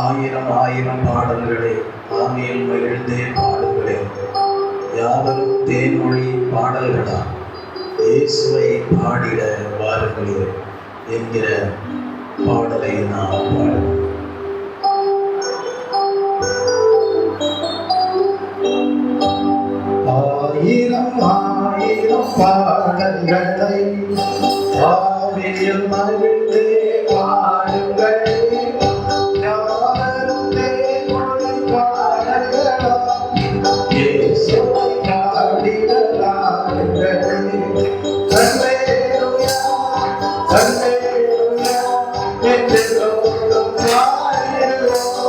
ஆயிரம் ஆயிரம் பாடல்களே ஆமையில் மகிழ்ந்தே பாடுகளே, யாவரும் தேன்மொழி பாடல்களா இயேசுவை பாடிட வாருங்களே என்கிற பாடலை நாம் பாடுவோம். ஆயிரம் ஆயிரம் பாடல்களை ஆவியில் மகிழ்ந்தே பாடுங்கள், யாவரும் தேன்மொழி பாடல்களா இயேசுவை பாடிட வாருங்களே. அல்லேலூயா அல்லேலூயா என்றெல்லோரும் பாடிடுவோம்.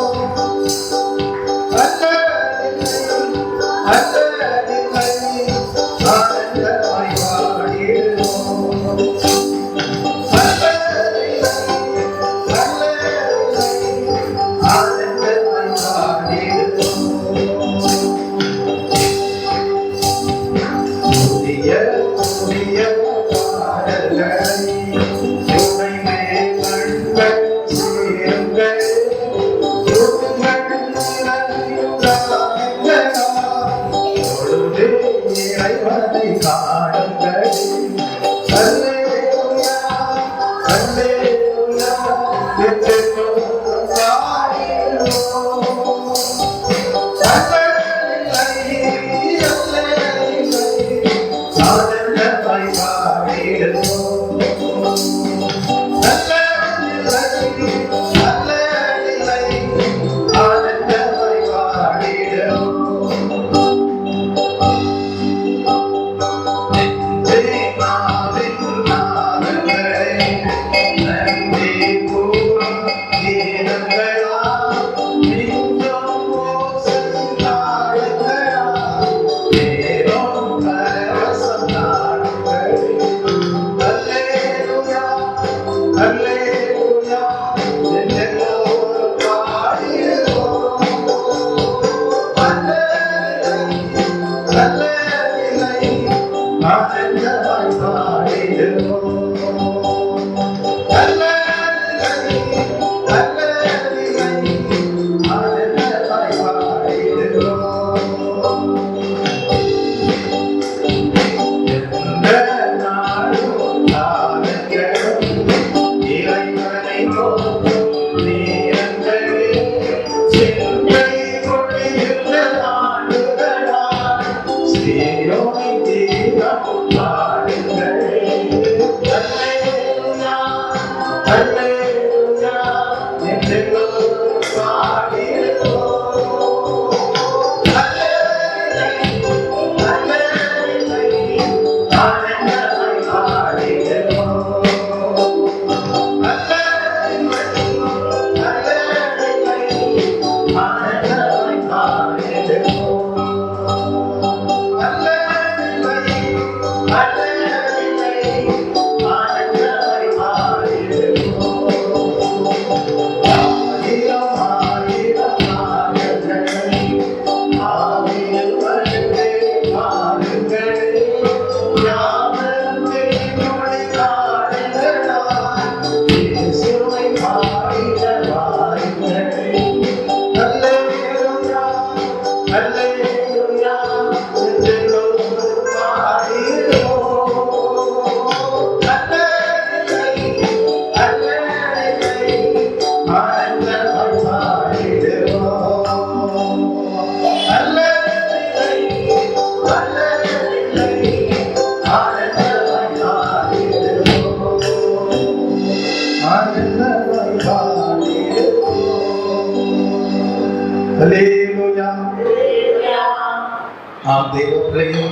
ஆம் தேவப்பிள்ளையே,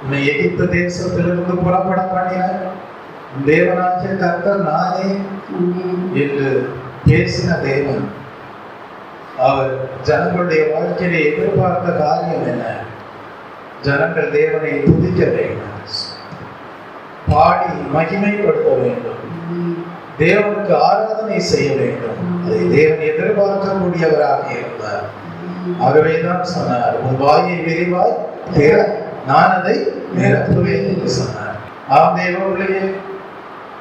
உன்னை எகிப்து தேசத்திலிருந்து புறப்பட பண்ணின தேவனாகிய கர்த்தர் நானே என்று பேசின தேவன் அவர் ஜனங்களுடைய வாழ்க்கையை எதிர்பார்த்த காரியம் என்ன? ஜனங்கள் தேவனை துதிக்க வேண்டும், பாடி மகிமைப்படுத்த வேண்டும், தேவனுக்கு ஆராதனை செய்ய வேண்டும். அதை தேவன் எதிர்பார்க்கக்கூடியவராக இருந்தார். ஆகவேதான் சொன்னார், உன் வாயை விரிவாய் திற, நான் அதை நிரப்புவேன் என்று சொன்னார். ஆம் தேவர்களே,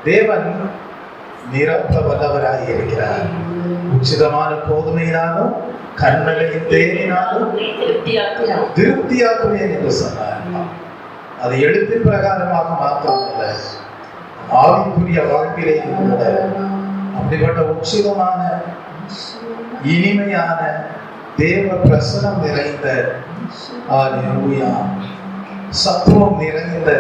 தேவன் நிரப்ப வல்லவராய் இருக்கிறார். உச்சிதமான கோதுமையினாலும் கண்மலையின் தேனினாலும் திருப்தியாக்குவேன் என்று சொன்னார். அது எழுத்தின் பிரகாரமாக மாத்திரமல்ல, ஆவிக்குரிய வாழ்க்கையிலே கூட அப்படிப்பட்ட உச்சிதமான இனிமையான தேவ பிரசனம் நிறைந்த சத்துவம் நிறைந்த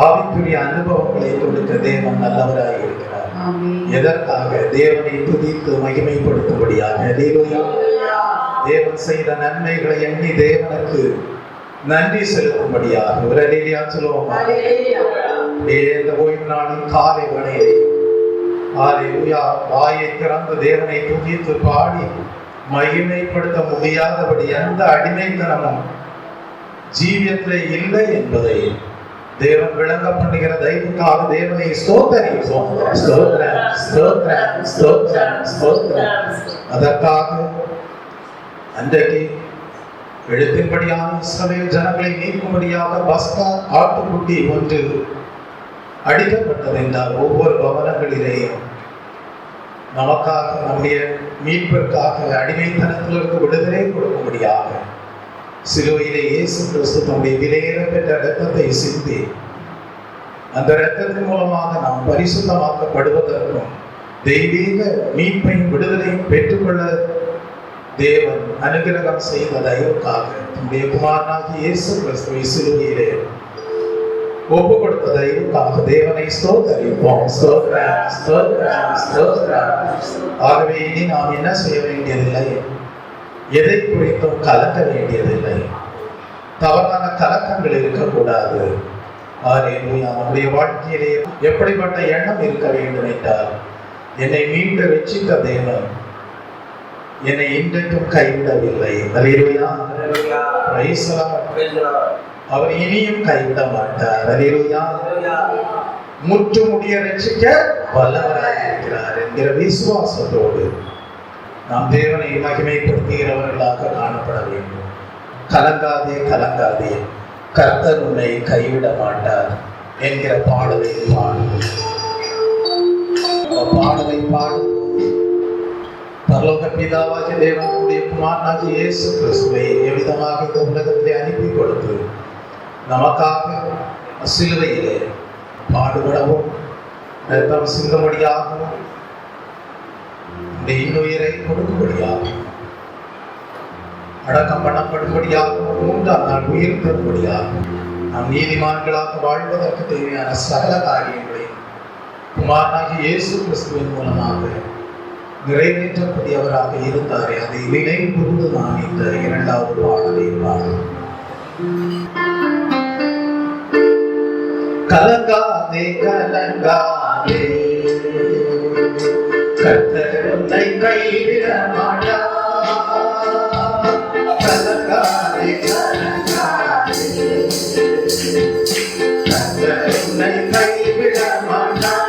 ஆவிக்குரிய அனுபவங்களை கொடுக்க தேவன் நல்லவராய் இருக்கிறார். எதற்காக? தேவனை துதித்து மகிமைப்படுத்தும்படியாக. தேவன் செய்த நன்மைகளை எண்ணி தேவனுக்கு நன்றி செலுத்தும்படியாக. ஒரு அலேலியா சொல்லுவோமா? இந்த ஓய்வு நாளின் காலை வேளையிலே வாயை திறந்து தேவனை துதித்து பாடி மகிமைப்படுத்த முடியாதபடி எந்த அடிமைத்தனமும் ஜீவியத்திலே இல்லை என்பதை தேவன் விளங்க பண்ணுகிற தயவுக்காக தேவனை ஸ்தோத்தரிப்போம். அதற்காக அன்றைக்கு எழுத்தின்படியான இஸ்ரவேல் ஜனங்களை நீக்கும்படியாக பஸ்கா ஆட்டுக்குட்டி ஒன்று அடிக்கப்பட்டது என்றால் ஒவ்வொரு பவனங்களிலேயும் நமக்காக, நம்முடைய மீட்பிற்காக, அடிமைத்தனத்திலிருந்து விடுதலை கொடுக்கும்படியாக சிலுவையிலே இயேசு கிறிஸ்து தம்முடைய விலையேற பெற்ற இரத்தத்தை சிந்தி அந்த இரத்தத்தின் மூலமாக நாம் பரிசுத்தமாக்கப்படுவதற்கும் தெய்வீக மீட்பையும் விடுதலையும் பெற்றுக்கொள்ள தேவன் அனுகிரகம் செய்த தயவுக்காக தம்முடைய குமாரனாகிய இயேசு கிறிஸ்துவை சிலுவையிலே ஒப்பு கொடுத்த தயவுக்காக தேவனை ஸ்தோத்தரிப்போம். ஆகவே இனி நாம் என்ன செய்ய வேண்டியதில்லை, எதை குறித்தும் கலக்க வேண்டியதில்லை, தவறான கலக்கங்கள் இருக்கக்கூடாது. நம்முடைய வாழ்க்கையிலே எப்படிப்பட்ட எண்ணம் இருக்க வேண்டும் என்றால், என்னை மீண்டு ரட்சித்த தேவன் என்னை இன்றைக்கும் கைவிடவில்லை. அவர் இனியும் கைவிட மாட்டார். முற்று முடிய ரட்சிக்க வல்லவராய் இருக்கிறார் என்கிற விசுவாசத்தோடு நாம் தேவனை மகிமைப்படுத்துகிறவர்களாக காணப்பட வேண்டும். கலங்காதே கலங்காதே, கர்த்தர் உன்னை கைவிட மாட்டார் என்கிற பாடலை பாடும் பரலோக பிதாவாகிய தேவனுடைய குமாரனாகிய இயேசு கிறிஸ்துவை எவ்விதமாக இந்த உலகத்திலே அனுப்பி கொடுத்து நமக்காக சிலுவையிலே பாடுபடவும் இரத்தம் சிந்தும்படியாகவும் இன்னுயிரை கொடுக்கும்படியாகவும் அடக்கம் பண்ணப்படும்படியாகவும் 3ஆம் நாள் உயிர் பெறும்படியாகவும் நாம் நீதிமான்களாக வாழ்வதற்கு தேவையான சகல காரியங்களை குமாரனாகிய இயேசு கிறிஸ்துவின் மூலமாக நிறைவேற்றக்கூடியவராக இருந்தாரே, அதை நினைவுகூர்ந்து நான் இந்த 2வது பாடலை பாடுகிறேன். கலங்காதே கலங்காதே, கர்த்தர் உன்னை கைவிட மாட்டார். கலங்காதே கலங்காதே, கர்த்தர் உன்னை கைவிட மாட்டார்.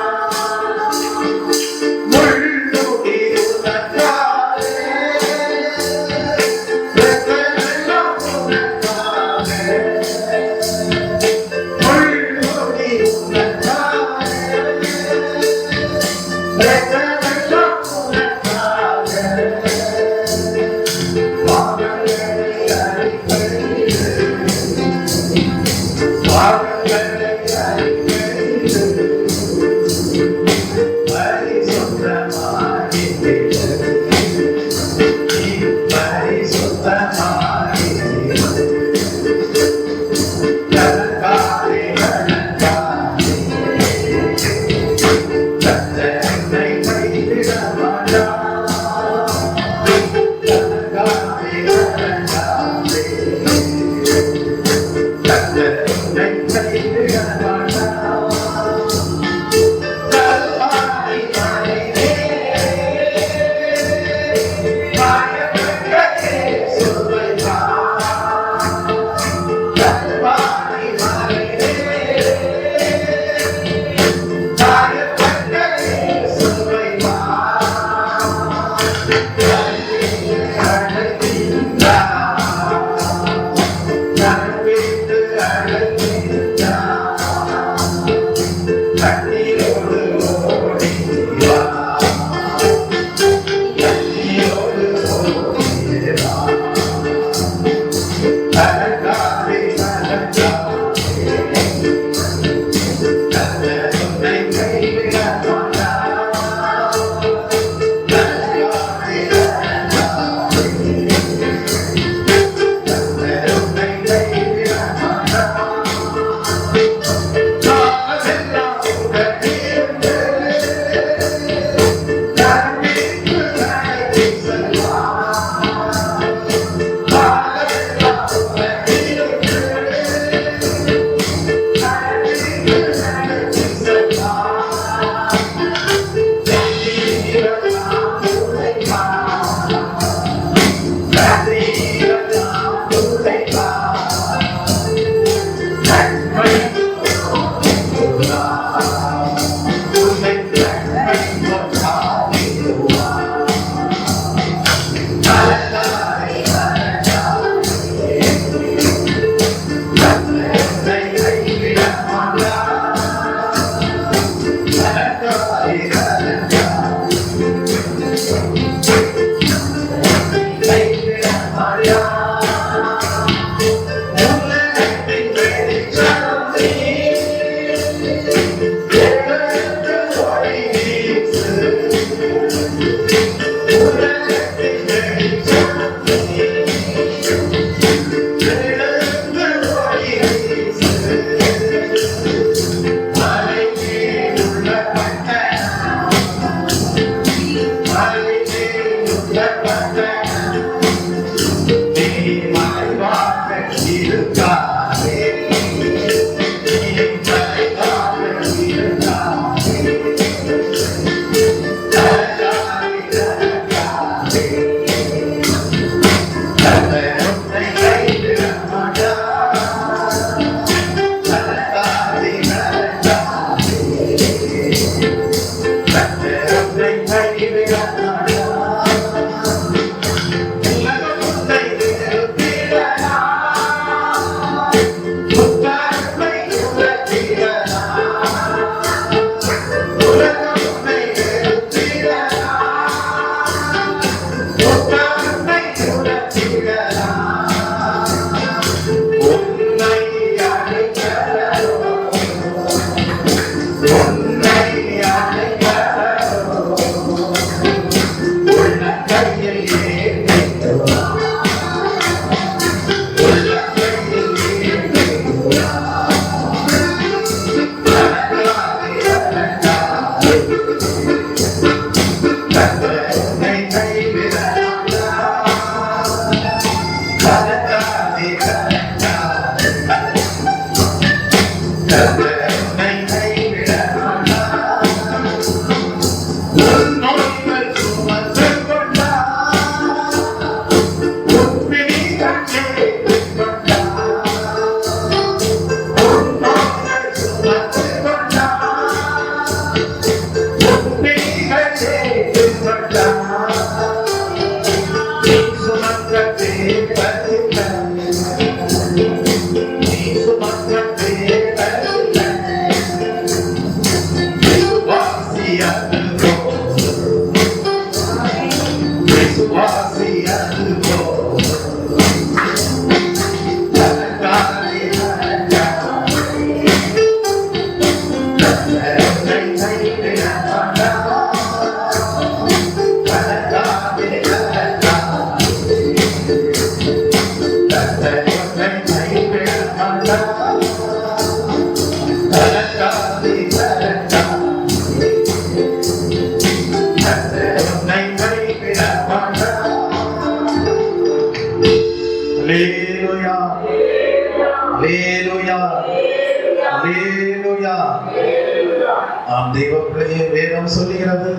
வேதம் சொல்லுகிறது,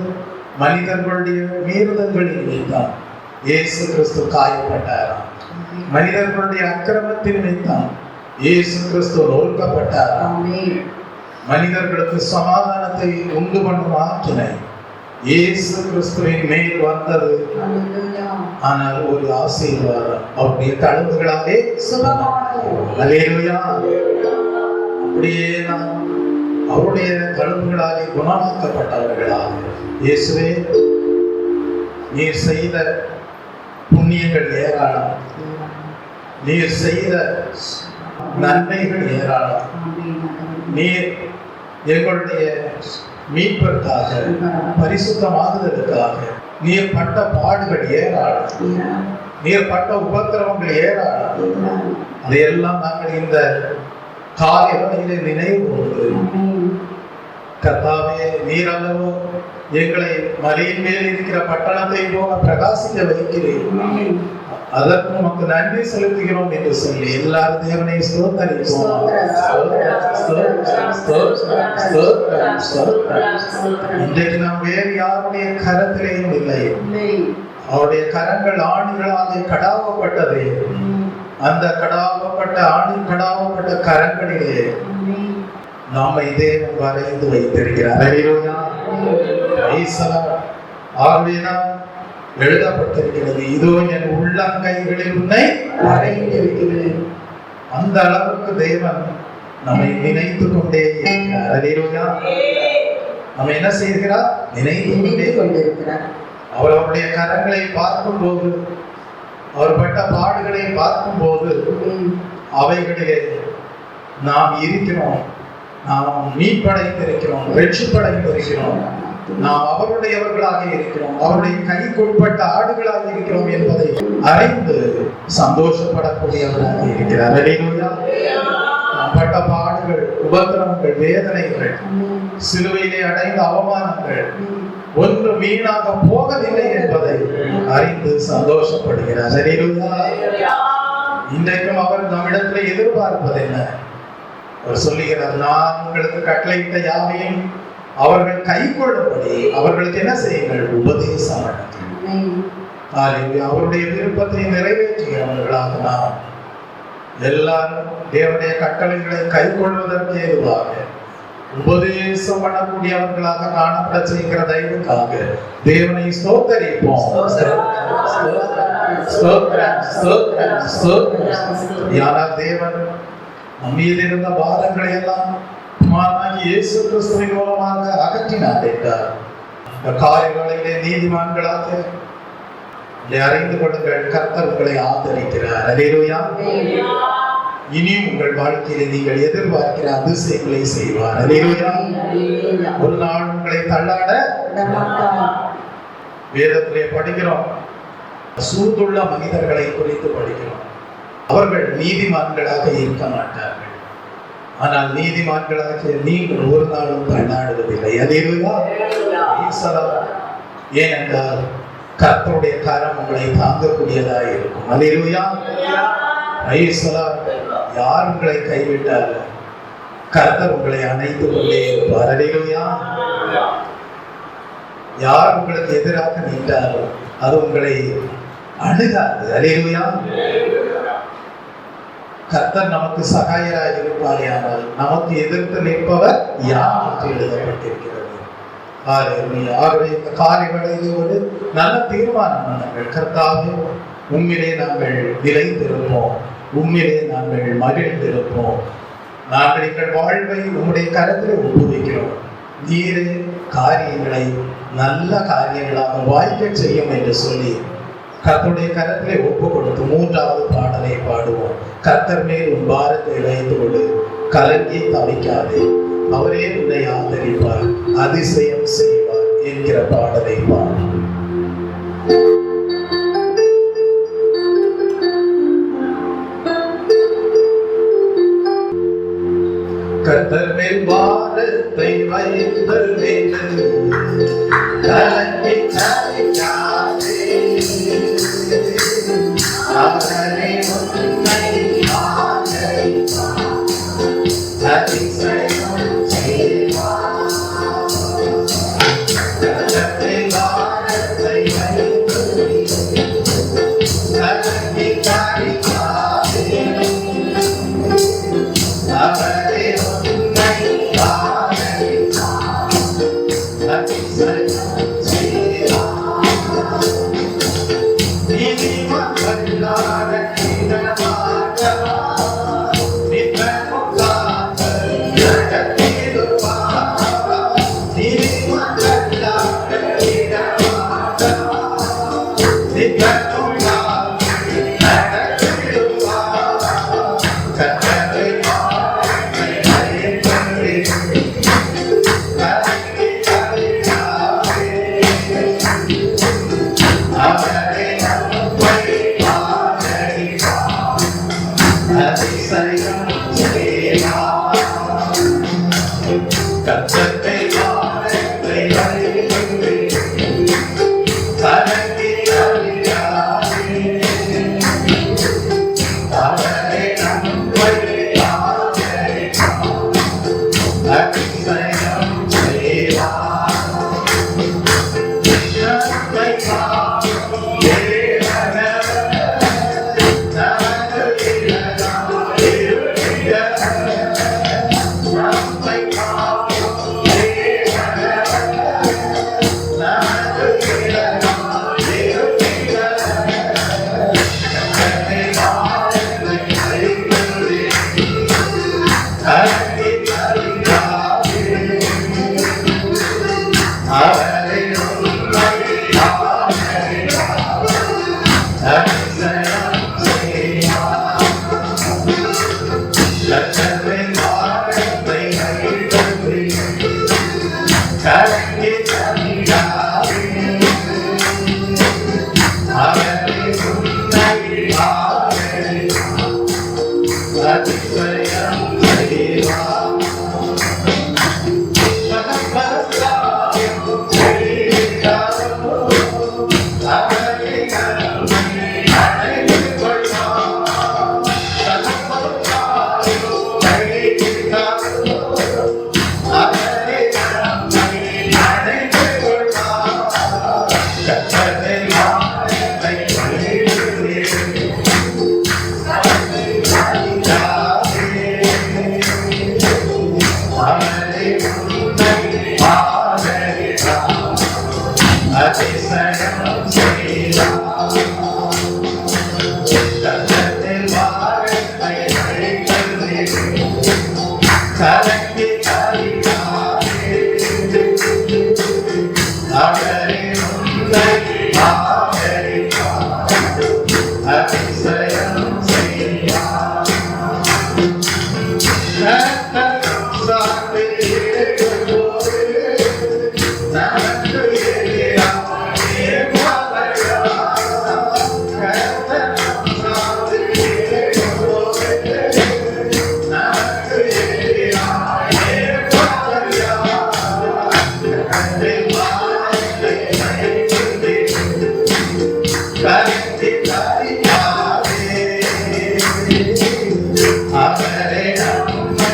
மனிதர்களுடைய மீறுதல்களின் நிமித்தம் இயேசு கிறிஸ்து காயப்பட்டாராம். மனிதர்களுடைய அக்கிரமத்தின் நிமித்தம் இயேசு கிறிஸ்து நொறுக்கப்பட்டாராம். மனிதர்களுக்கு சமாதானத்தை உண்டு பண்ணும் ஆக்கினை இயேசு கிறிஸ்துவின் மேல் வந்தது. ஆனால் ஒரு ஆசீர்வாதம் அவருடைய தழும்புகளாலே அப்படியே நாம் அவருடைய தழும்புகளாலே குணமாக்கப்பட்டவர்களாக. இயேசுவே, நீர் செய்த புண்ணியங்கள் ஏராளம், நீர் செய்த நன்மைகள் ஏராளம். நீர் எங்களுடைய மீட்பதற்காக, பரிசுத்தமாகுதலுக்காக நீர் பட்ட பாடுகள் ஏராளம், நீர் பட்ட உபத்திரவங்கள் ஏராளம். அதையெல்லாம் நாங்கள் இந்த காலை வேளையிலே நினைவு கொண்டு, கர்த்தாவே, நீர் அல்லவோ எங்களை மலையின் மேல் இருக்கிற பட்டணத்தை போல பிரகாசிக்க வைக்கிறேன், அதற்கு உமக்கு நன்றி செலுத்துகிறோம் என்று சொல்லி எல்லாரும் தேவனை ஸ்தோத்தரிப்போம். இன்றைக்கு நாம் வேறு யாருடைய கரத்திலேயும் இல்லை. அவருடைய கரங்கள் ஆணிகளாலே கடாவப்பட்டது. அந்த கடாவப்பட்ட கரங்களிலே நம்மை தேவன் வரைந்து வைத்திருக்கிறார். ஆகவே நாம் எழுதப்பட்டிருக்கிறது, இதோ என் உள்ளங்கைகளில் உன்னை வரைந்திருக்கிறேன். அந்த அளவுக்கு தேவன் நம்மை நினைத்து கொண்டே இருக்கிறார். நம்ம என்ன செய்கிறார்? நினைத்து கொண்டிருக்கிறார். அவர் அவருடைய கரங்களை பார்க்கும் போது, அவர் பட்ட பாடுகளை பார்க்கும் போது, அவைகளிலே நாம் இருக்கிறோம், நாம் மீட்படைந்திருக்கிறோம், வெற்றிப்படைந்திருக்கிறோம், நாம் அவருடையவர்களாக இருக்கிறோம், அவருடைய கைக்குட்பட்ட ஆடுகளாக இருக்கிறோம் என்பதை அறிந்து சந்தோஷப்படக்கூடியவராக இருக்கிறார். பட்ட பாடுகள், உபத்திரவங்கள், வேதனைகள், சிலுவையிலே அடைந்த அவமானங்கள் ஒன்று வீணாக போகவில்லை என்பதை அறிந்து சந்தோஷப்படுகிறார். இன்றைக்கும் அவர் நம்மிடத்தில் எதிர்பார்ப்பது என்ன? அவர் சொல்லுகிறார், நான் உங்களுக்கு கட்டளையிட்ட யாவையும் அவர்கள் கை கொள்ளும்படி அவர்களுக்கு என்ன செய்யுங்கள்? உபதேசம். அவருடைய விருப்பத்தை நிறைவேற்றுகிறவர்களாக நாம் எல்லாரும் தேவனுடைய கட்டளைகளை கை கொள்வதற்கு ஏதுவாக உபதேசம் பண்ணக்கூடியவர்களாக காணப்பட செய்கிற தயவுக்காக தேவனை ஸ்தோத்தரிப்போம். யாரால் தேவன் நம்மீது இருந்த பாரங்களை எல்லாம் இயேசு கிறிஸ்துவின் மூலமாக அகற்றினார் என்றார். இந்த காரியங்களிலே நீதிமான்களாக அறிந்து கொள்ளுங்கள், கர்த்தர் உங்களை ஆதரிக்கிறார். அல்லேலூயா. இனியும் உங்கள் வாழ்க்கையில நீங்கள் எதிர்பார்க்கிற அதிசயங்களை செய்வார். அல்லேலூயா. ஒரு நாள் உங்களை தள்ளாட வேதத்திலே படிக்கிறோம், சூதுள்ள மனிதர்களை குறித்து படிக்கிறோம். அவர்கள் நீதிமான்களாக இருக்க மாட்டார்கள், ஆனால் நீதிமான்களாக நீங்கள் ஒரு நாளும் தள்ளாடுவதில்லை. அல்லேலூயா. ஏனென்றால் கர்த்தருடைய கரம் உங்களை தாங்கக்கூடியதாக இருக்கும். அல்லேலூயா. யார் உங்களை கைவிட்டார்கள்? கர்த்தர் உங்களை அணைத்துக் கொண்டே இருப்பார். அல்லேலூயா. யார் உங்களுக்கு எதிராக நின்றாரோ அது உங்களை அணுகாது. அல்லேலூயா. கர்த்தர் நமக்கு சகாயராய் இருப்பாரேயானால் நமக்கு எதிர்த்து நிற்பவர் யார் என்று எழுதப்பட்டிருக்கிறது. ஆகவே இந்த காலை வேளையிலே ஒரு நல்ல தீர்மானம் பண்ணுங்கள். கர்த்தாவே, உம்மிலே நாங்கள் நிலைத்திருப்போம், உம்மிலே நாங்கள் மகிழ்ந்திருப்போம். நாங்கள் எங்கள் வாழ்வை உம்முடைய கரத்திலே ஒப்புவிக்கிறோம். நீரே காரியங்களை நல்ல காரியங்களாக வாய்க்க செய்யும் என்று சொல்லி கர்த்தருடைய கரத்திலே ஒப்பு கொடுத்து 3வது பாடலை பாடுவோம். கர்த்தர் மேல் உன் பாரத்தை வைத்து கொடு, கலங்கி தவிக்காதே, அவரே உன்னை ஆதரிப்பார், அதிசயம் செய்வார் என்கிற பாடலை பாடும். கர்த்தர் மேல் பாரத்தை வைத்து கலங்கி தவிக்காதே, அவரே உன்னை ஆதரிப்பார், அதிசயம் செய்வார். கர்த்தர் மேல் பாரத்தை வைத்து கலங்கி தவிக்காதே, அவரே உன்னை ஆதரிப்பார், அதிசயம் செய்வார். அவரே நம்மை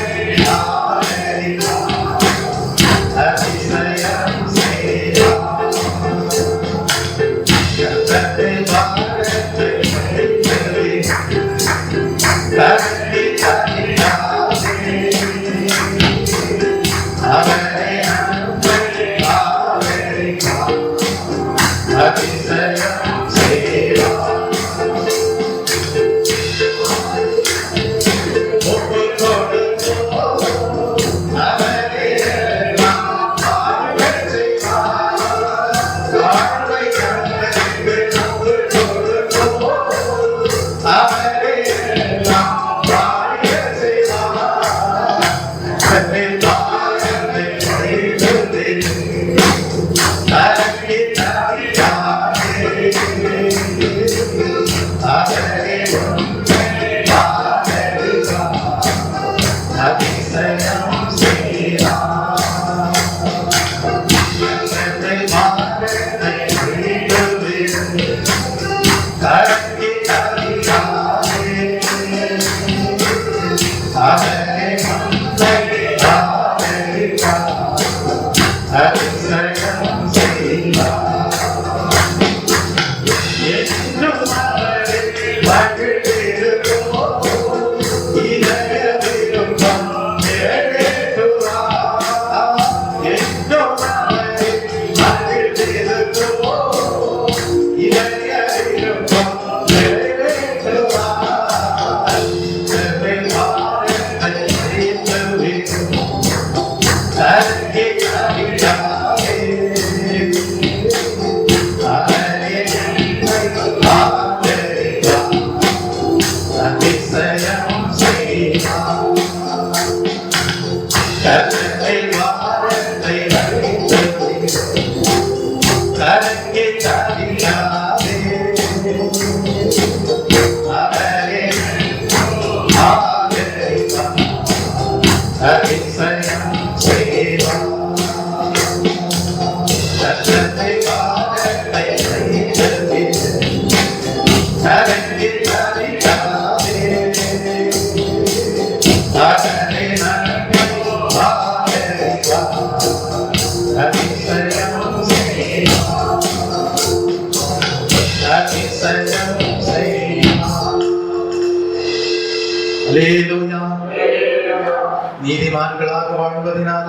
நீதிமான்களாக வாழ்வதனால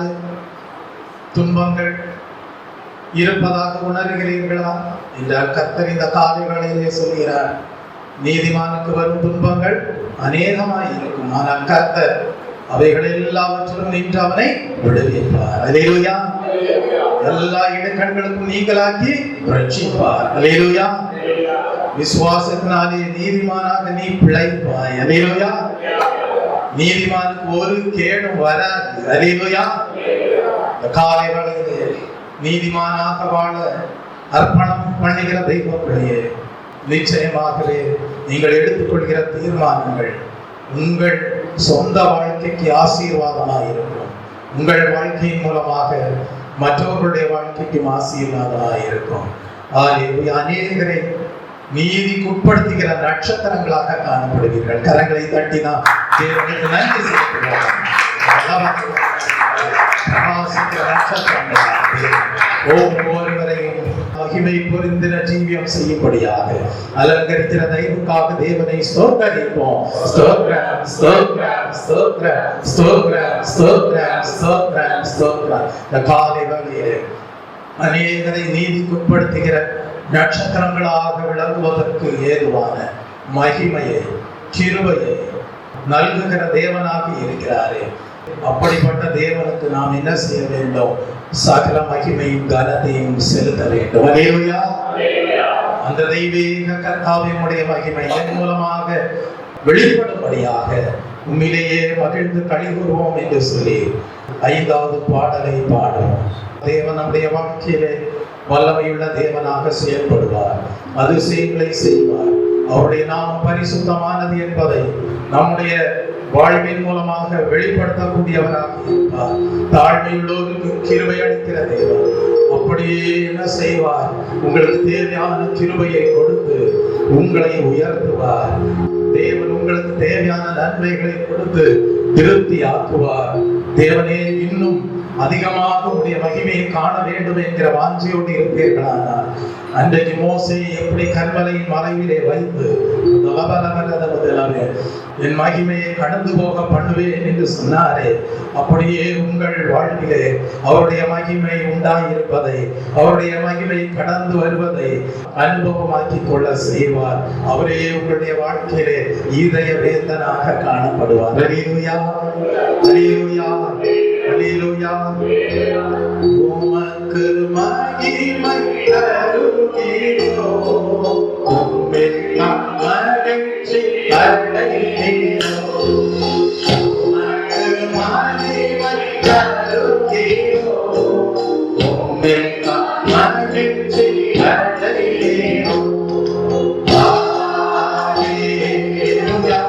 துன்பங்கள் இருப்பதாக உணர்கிறீர்களா என்றால் கர்த்தர் இந்த காலை வேளையிலே சொல்கிறார். நீதிமானுக்கு வரும் துன்பங்கள் அநேகமாய் இருக்கும், ஆனால் கர்த்தர் அவைகள் எல்லாவற்றிலும் நின்று அவனை விடுவிப்பார். அல்லேலூயா. எல்லா இடுக்கண்களுக்கும் நீங்களாக்கி ரட்சிப்பார். அல்லேலூயா. விசுவாசத்தினாலே நீதிமானாக நீ பிழைப்பாய். அல்லேலூயா. நீதிமானுக்கு ஒரு கேடும் வராது. அல்லேலூயா. காலை வேளையிலே நீதிமானாக வாழ அர்ப்பணம் பண்ணுகிற தெய்வ பிள்ளையே, நிச்சயமாகவே நீங்கள் எடுத்துக்கொள்கிற தீர்மானங்கள் உங்கள் சொந்த வாழ்க்கைக்கு ஆசீர்வாதமாக இருக்கும். உங்கள் வாழ்க்கையின் மூலமாக மற்றவர்களுடைய வாழ்க்கைக்கும் ஆசீர்வாதமாக இருக்கும். அநேகரை நீதிக்குட்படுத்துகிற நட்சத்திரங்களாக காணப்படுவீர்கள். கரங்களை தட்டினா தேவனுக்கு நன்றி செலுத்துவோம். ஒவ்வொருவரையும் மகிமை பொருந்தின ஜீவியம் செய்யும்படியாக அலங்கரிக்கிற தெய்வக்காக தேவனை ஸ்தோத்திரிப்போம். ஸ்தோத்திரம், ஸ்தோத்திரம், ஸ்தோத்திரம், ஸ்தோத்திரம், ஸ்தோத்திரம், ஸ்தோத்திரம், ஸ்தோத்திரம். இந்த காலை வேளையிலே அநேகரை நீதிக்குட்படுத்துகிற நட்சத்திரங்களாக விளங்குவதற்கு ஏதுவான மகிமையை கிருபையை நல்குகிற தேவனாக இருக்கிறாரே. அப்படிப்பட்ட தேவனுக்கு நாம் என்ன செய்ய வேண்டும்? சகல மகிமையும் கனத்தையும் செலுத்த வேண்டும். அல்லேலூயா. அந்த தெய்வீக கர்த்தாவினுடைய மகிமை என் மூலமாக வெளிப்படும்படியாக உண்மையிலேயே மகிழ்ந்து களிகூறுவோம் என்று சொல்லி 5வது பாடலை பாடுவோம். தேவன் நம்முடைய வாழ்க்கையிலே வல்லமையுள்ள தேவனாக செயல்படுவார், அதிசயங்களை செய்வார். அவருடைய நாமம் பரிசுத்தமானது என்பதை நம்முடைய வாழ்வின் மூலமாக வெளிப்படுத்தக்கூடியவராக இருப்பார். தாழ்மையுள்ளோருக்கு கிருபை அளிக்கிற தேவன் அப்படியே என்ன செய்வார்? உங்களுக்கு தேவையான கிருபையை கொடுத்து உங்களை உயர்த்துவார். தேவன் உங்களுக்கு தேவையான நன்மைகளை கொடுத்து திருப்தி ஆக்குவார். தேவனே, இன்னும் அதிகமாக உடைய மகிமையை காண வேண்டும் என்கிற வாஞ்சையோடு இருப்பீர்களானால் அன்றைக்கு மோசே எப்படி கர்மலையின் மறைவிலே வைத்து என் மகிமையை கடந்து போக பண்ணுவேன் என்று சொன்னாரே, அப்படியே உங்கள் வாழ்விலே அவருடைய மகிமை உண்டாயிருப்பதை, அவருடைய மகிமை கடந்து வருவதை அனுபவமாக்கிக் கொள்ள செய்வார். அவரே உங்களுடைய வாழ்க்கையிலே இதய வேதனாக காணப்படுவார். அல்லேலூயா, அல்லேலூயா, அல்லேலூயா. உமக்கு மகிமை தருகிறோ, உம்மில் மகிழ்ச்சி அடைகிறோ. உமக்கு மகிமை தருகிறோ, உம்மில் மகிழ்ச்சி அடைகிறோ. அல்லேலூயா,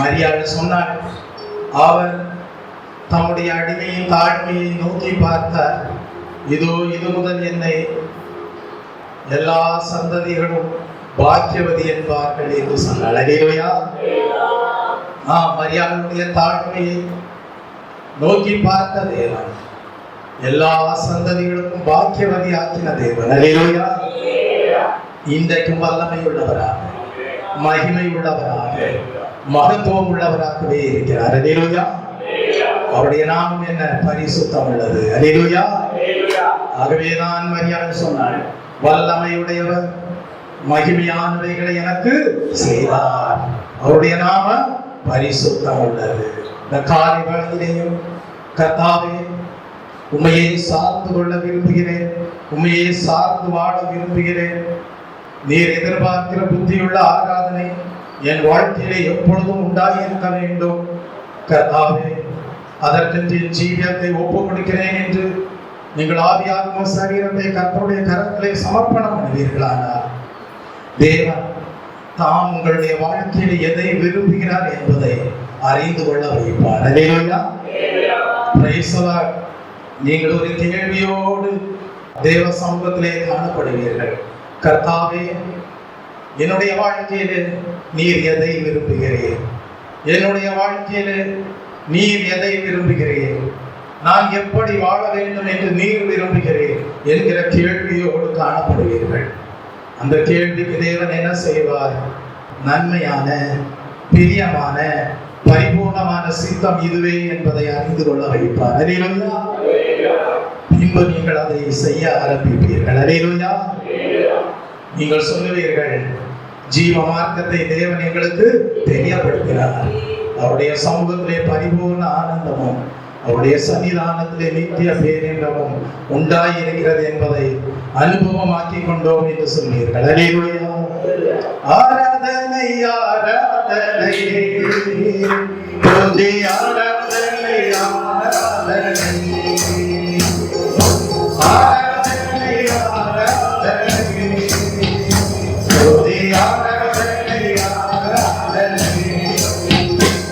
மரியாள் சொன்னாள், அவர் தம்முடைய அடிமையின் தாழ்மையை நோக்கி பார்த்தார். இதோ இது முதல் என்னை எல்லா சந்ததிகளும் பாக்கியவதி என்பார்கள் என்று சொன்னாள். அல்லேலூயா. மரியாளுடைய தாழ்மையை நோக்கி பார்த்த தேவன் எல்லா சந்ததிகளுக்கும் பாக்கியவதி ஆக்கின தேவன். அல்லேலூயா. இன்றைக்கும் வல்லமை உள்ளவராக, மகிமை உள்ளவராக, மகத்துவம் உள்ளவராகவே இருக்கிறார். அல்லேலூயா. அவருடைய நாமம் என்ன? பரிசுத்தம் உள்ளது. அல்லேலூயா. ஆகவேதான் மரியாள் சொன்னாள், வல்லமையுடையவர் மகிமையானவைகளை எனக்கு செய்தார். அவருடைய நாமம் பரிசுத்தம் உள்ளது. இந்த காலை வேளையிலேயும் கர்த்தாவே, உம்மையை சார்ந்து கொள்ள விரும்புகிறேன், உம்மையை சார்ந்து வாழ விரும்புகிறேன். நீர் எதிர்பார்க்கிற புத்தியுள்ள ஆராதனை என் வாழ்க்கையிலே எப்பொழுதும் உண்டாயிருக்க வேண்டும். கர்த்தாவே, அதற்கு என் ஜீவியத்தை ஒப்புக் கொடுக்கிறேன் என்று நீங்கள் ஆவியாத்ம சரீரத்தை கர்த்தருடைய கரத்திலே சமர்ப்பணம் பண்ணுவீர்களானால் தேவன் தாம் உங்களுடைய வாழ்க்கையில் எதை விரும்புகிறார் என்பதை அறிந்து கொள்ள வைப்பார். அல்லேலூயா. Praise the Lord. நீங்கள் ஒரு கேள்வியோடு தேவ சமூகத்திலே காணப்படுவீர்கள். கர்த்தாவே, என்னுடைய வாழ்க்கையிலே நீர் எதை விரும்புகிறீர்? என்னுடைய வாழ்க்கையிலே நீர் எதை விரும்புகிறீர்? நான் எப்படி வாழ வேண்டும் என்று நீர் விரும்புகிறீர் என்கிற கேள்வியோடு காணப்படுவீர்கள். அந்த கேள்விக்கு தேவன் என்ன செய்வார்? நன்மையான, பிரியமான, பரிபூர்ணமான சித்தம் இதுவே என்பதை அறிந்து கொள்ள வைப்பார். அல்லேலூயா. பின்பு நீங்கள் அதை செய்ய ஆரம்பிப்பீர்கள். அல்லேலூயா. நீங்கள் சொல்லுவீர்கள், ஜீவ மார்க்கத்தை தேவன் எங்களுக்கு தெரியப்படுத்தினார். அவருடைய சமூகத்திலே பரிபூர்ண ஆனந்தமும் அவருடைய சன்னிதானத்திலே நித்திய பேரின்பமும் உண்டாயிருக்கிறது என்பதை அனுபவமாக்கி கொண்டோம் என்று சொன்னீர்கள். அல்லேலூயா. ஆராதனை ஆராதனை துதி ஆராதனை ஆராதனை ஆராதனை ஆராதனை துதி ஆராதனை ஆராதனை ஆனந்தம்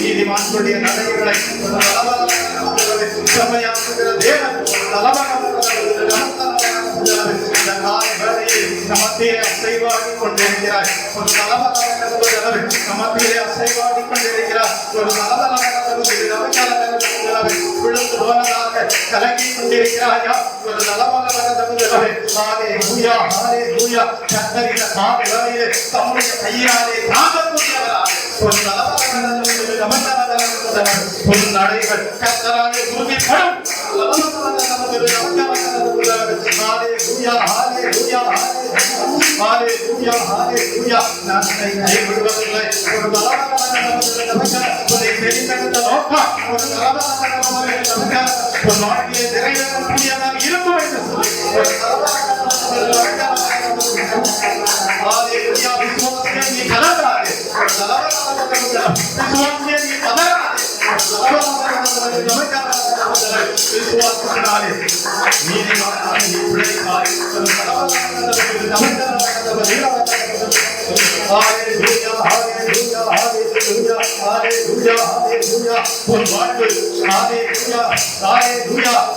நீதிமான்களுடைய நடைகளை செம்மையாக்குகிற தேவன் மத்தியிலே அசைவாடி கொண்டிருக்கிறார். ஒரு மத்தியிலே அசைவாடி கொண்டிருக்கிறார். ஒரு விழுந்து போனதாக கலங்கி கொண்டிருக்கிறாயா? ஒரு தம்முடைய கையாலே தாங்கக்கூடியவராக ஒரு நடைகள் கர்த்தராலே உறுதிப்படும்.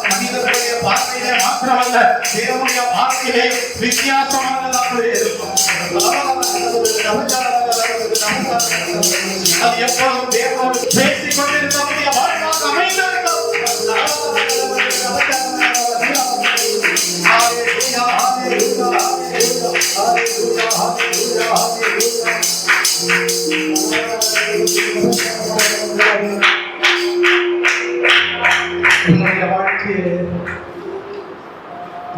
மனிதர்களுடைய பார்வையிலே மாத்திரமல்ல, தேவனுடைய பார்வையிலே வித்தியாசமானதாக இருக்கும். அது எப்பொழுதும் தேவனோடு பேசிக் கொண்டிருக்கக்கூடிய வாழ்வாக அமைந்திருக்கும். உன்னுடைய வாழ்க்கையில்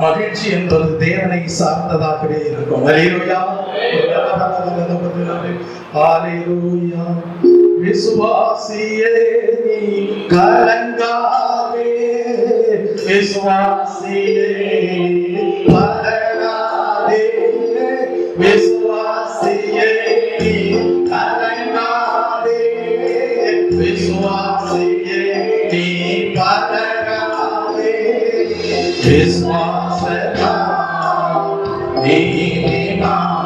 மகிழ்ச்சி என்பது தேவனை சார்ந்ததாகவே இருக்கும். அல்லேலூயா, அல்லேலூயா. விசுவாசியே நீ கலங்காதே, விசுவாசியே பதறாதே, விசுவாசியே நீ கலங்காதே, விசுவாசியே நீ பதறாதே, விசுவாசதா நீதிமான்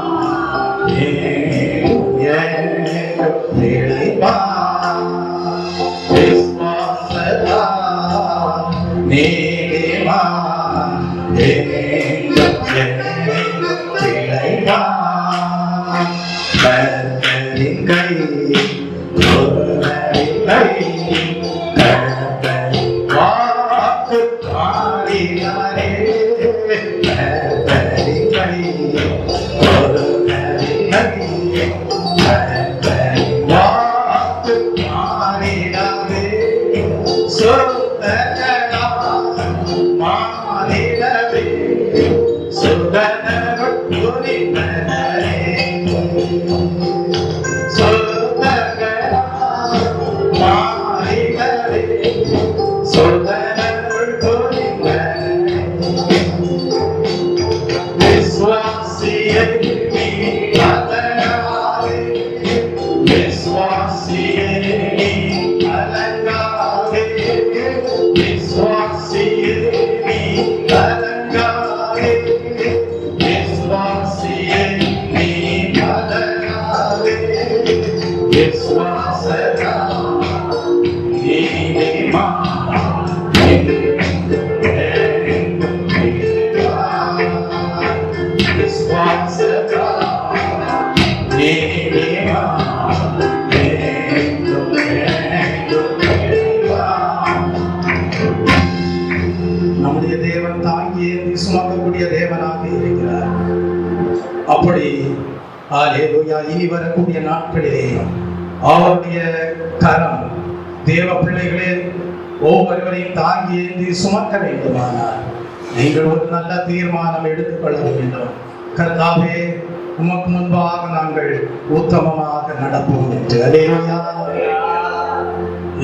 விஸ்வாசதா நீதிமான் கர்த்தரின் கை ஒருவரின் கை கர்த்தரின் வாக்கு காரியாரே, கர்த்தரின் கை ஒருவரின் கை கர்த்தரின் வாக்கு காரியாரே, சுத்தகனா மாநிலவே சுதனர்கள் துணிப்பனரே, சுத்தகனா விசுவாசத்தா நீதிமா விசுவாசத்தா நீதிமா நம்முடைய தேவன் தாங்கியே சுமக்கக்கூடிய தேவனாக இருக்கிறார். அப்படி அல்லேலூயா, இனி வரக்கூடிய நாட்களிலே அவருடைய கரம் தேவ பிள்ளைகளே ஒவ்வொருவரையும் தாங்கி ஏந்தி சுமக்க வேண்டுமானால் நீங்கள் ஒரு நல்ல தீர்மானம் எடுத்துக்கொள்ள வேண்டும். கர்த்தாவே, உமக்கு முன்பாக நாங்கள் உத்தமமாக நடப்போம் என்று. அல்லேலூயா.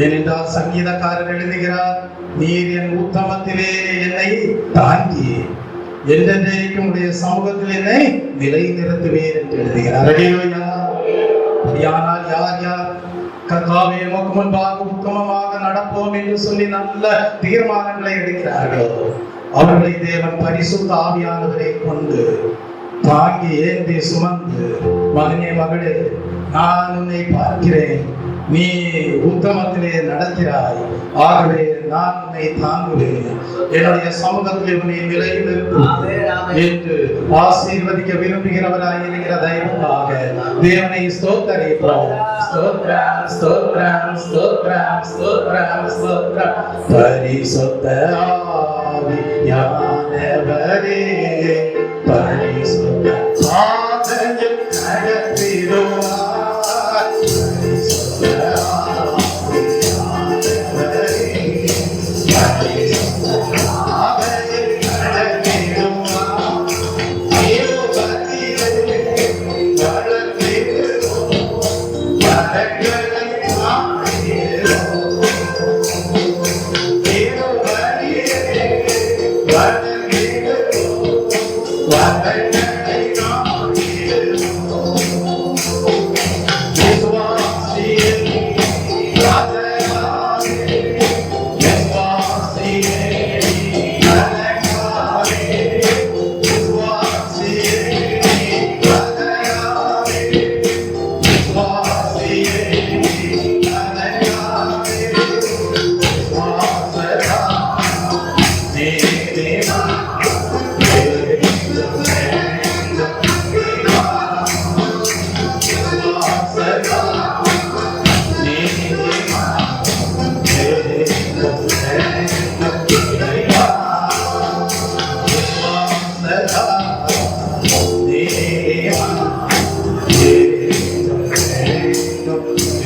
ஏனென்றால் சங்கீதக்காரர் எழுதுகிறார், நீர் என் உத்தமத்திலே என்னை தாங்கி என்றென்றைக்கும் உடைய சமூகத்தில் என்னை நிலை நிறுத்துவேன் என்று எழுதுகிறார். அல்லேலூயா. ஆனால் யார் யார் கர்த்தாவே உமக்கு முன்பாக உத்தமமாக நடப்போம் என்று சொல்லி நல்ல தீர்மானங்களை எடுக்கிறார்களோ அவர்களை தேவன் பரிசுத்த ஆவியானவரை கொண்டு தாங்கி ஏந்தி சுமந்து, மகனே மகளே, நான் உன்னை பார்க்கிறேன், நீ உத்தமத்திலே நடக்கிறாய், ஆகவே நான் உன்னை தாங்குவேன், என்னுடைய சமூகத்தில் உன்னை நிலைநிறுத்துவேன் என்று ஆசீர்வதிக்க விரும்புகிறவராய் இருக்கிற தெய்வமாக தேவனை ஸ்தோத்திரிப்போம். ஸ்தோத்திரம், ஸ்தோத்திரம், ஸ்தோத்திரம், ஸ்தோத்திரம், ஸ்தோத்திரம். பரிசுத்த ஆவியானவரே, பரிசுத்த ஆவியில் நடத்திடுவார். பரிசுத்த ஆவியானவரே, பரிசுத்த ஆவியில் நடத்திடுவார். தேவபக்தியிலே வளர்த்திடுவோம், மரங்களை ஆற்றிடுவோம். தேவபக்தியிலே வளர்த்திடுவோம், மரங்களை ஆற்றிடுவோம். விசுவாசியே, ராஜாவே, விசுவாசியே, அலங்காரே, விசுவாசியே, ராஜாவே, விசுவாசியே, அலங்காரே, விசுவாசதா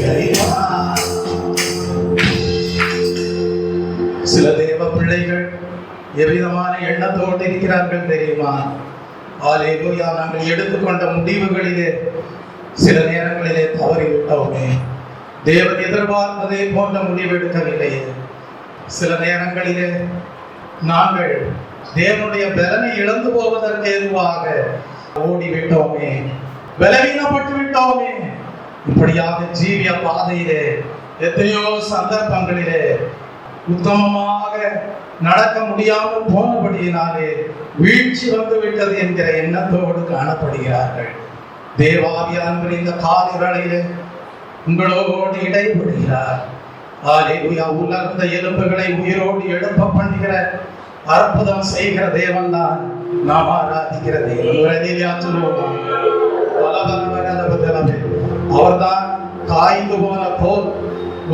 தேவா சில தேவ பிள்ளைகள் எவ்விதமான எண்ணத்தோடு இருக்கிறார்கள் தெரியுமா? அல்லேலூயா. நாங்கள் எடுத்துக்கொண்ட முடிவுகளிலே சில நேரங்களிலே தவறிவிட்டோமே. தேவன் எதிர்பார்ப்பதை போன்ற முடிவு எடுக்கவில்லையே. சில நேரங்களிலே நாங்கள் தேவனுடைய பலனை இழந்து போவதற்கு ஏதுவாக ஓடிவிட்டோமே, பலவீனப்பட்டு விட்டோமே. இப்படியாக ஜீவிய பாதையிலே எத்தனையோ சந்தர்ப்பங்களிலே உத்தமமாக நடக்க முடியாமல் போனபடியினாலே வீழ்ச்சி வந்து விட்டது என்கிற எண்ணத்தோடு காணப்படுகிறார்கள். தேவாவியானவர் இந்த காலை வேளையிலே உங்களோடு இடைபடுகிறார். அல்லேலூயா. உலர்ந்த எலும்புகளை உயிரோடு எழுப்ப பண்ணுகிற அற்புதம் செய்கிற தேவன் தான் நாம் ஆராதிக்கிற தேவன். சொல்லுவோம், அவர்தான் காய்ந்து போன போல்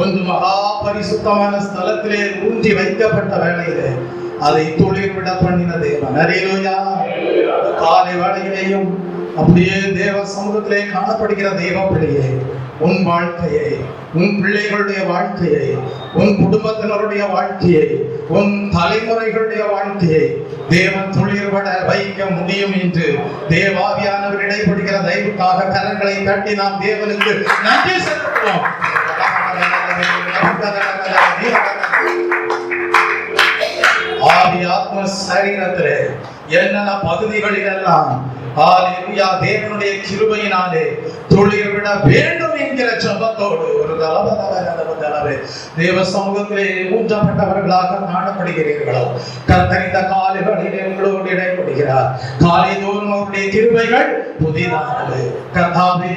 ஒன்று மகா பரிசுத்தமான ஸ்தலத்திலே ஊன்றி வைக்கப்பட்ட வேளையிலே அதை துளிர்விட பண்ணின தேவன். அல்லேலூயா. காலை வேளையிலேயும் அப்படியே தேவ சமூகத்திலே காணப்படுகிற தேவ பிள்ளையே, உன் வாழ்க்கையை, உன் பிள்ளைகளுடைய வாழ்க்கையை, உன் குடும்பத்தினருடைய வாழ்க்கையை, உன் தலைமுறைகளுடைய வாழ்க்கையை தேவன் துளிர்விட வைக்க முடியும் என்று தேவாவியானவர் இடைப்படுகிற தயவுக்காக கரங்களை தட்டி நாம் தேவனுக்கு நன்றி செலுத்துவோம். ஆவி ஆத்ம சரீரத்திலே என்னென்ன பகுதிகளிலெல்லாம் ஹalleluya தேவனுடைய கிருபையினாலே துளிர் விட வேண்டும் என்கிற ஜெபத்தோடு ஒரு தலவதவரதவதலவே தேவ சமூகத்திலே ஊற்றப்பட்டவர்களாக காணப்படுகிறீர்களோ கர்த்தர் இந்த காலைகளிலே உங்களோடு இடைப்படுகிறார். காலைதோறும் அவருடைய கிருபைகள் புதிதானது. கர்த்தாவே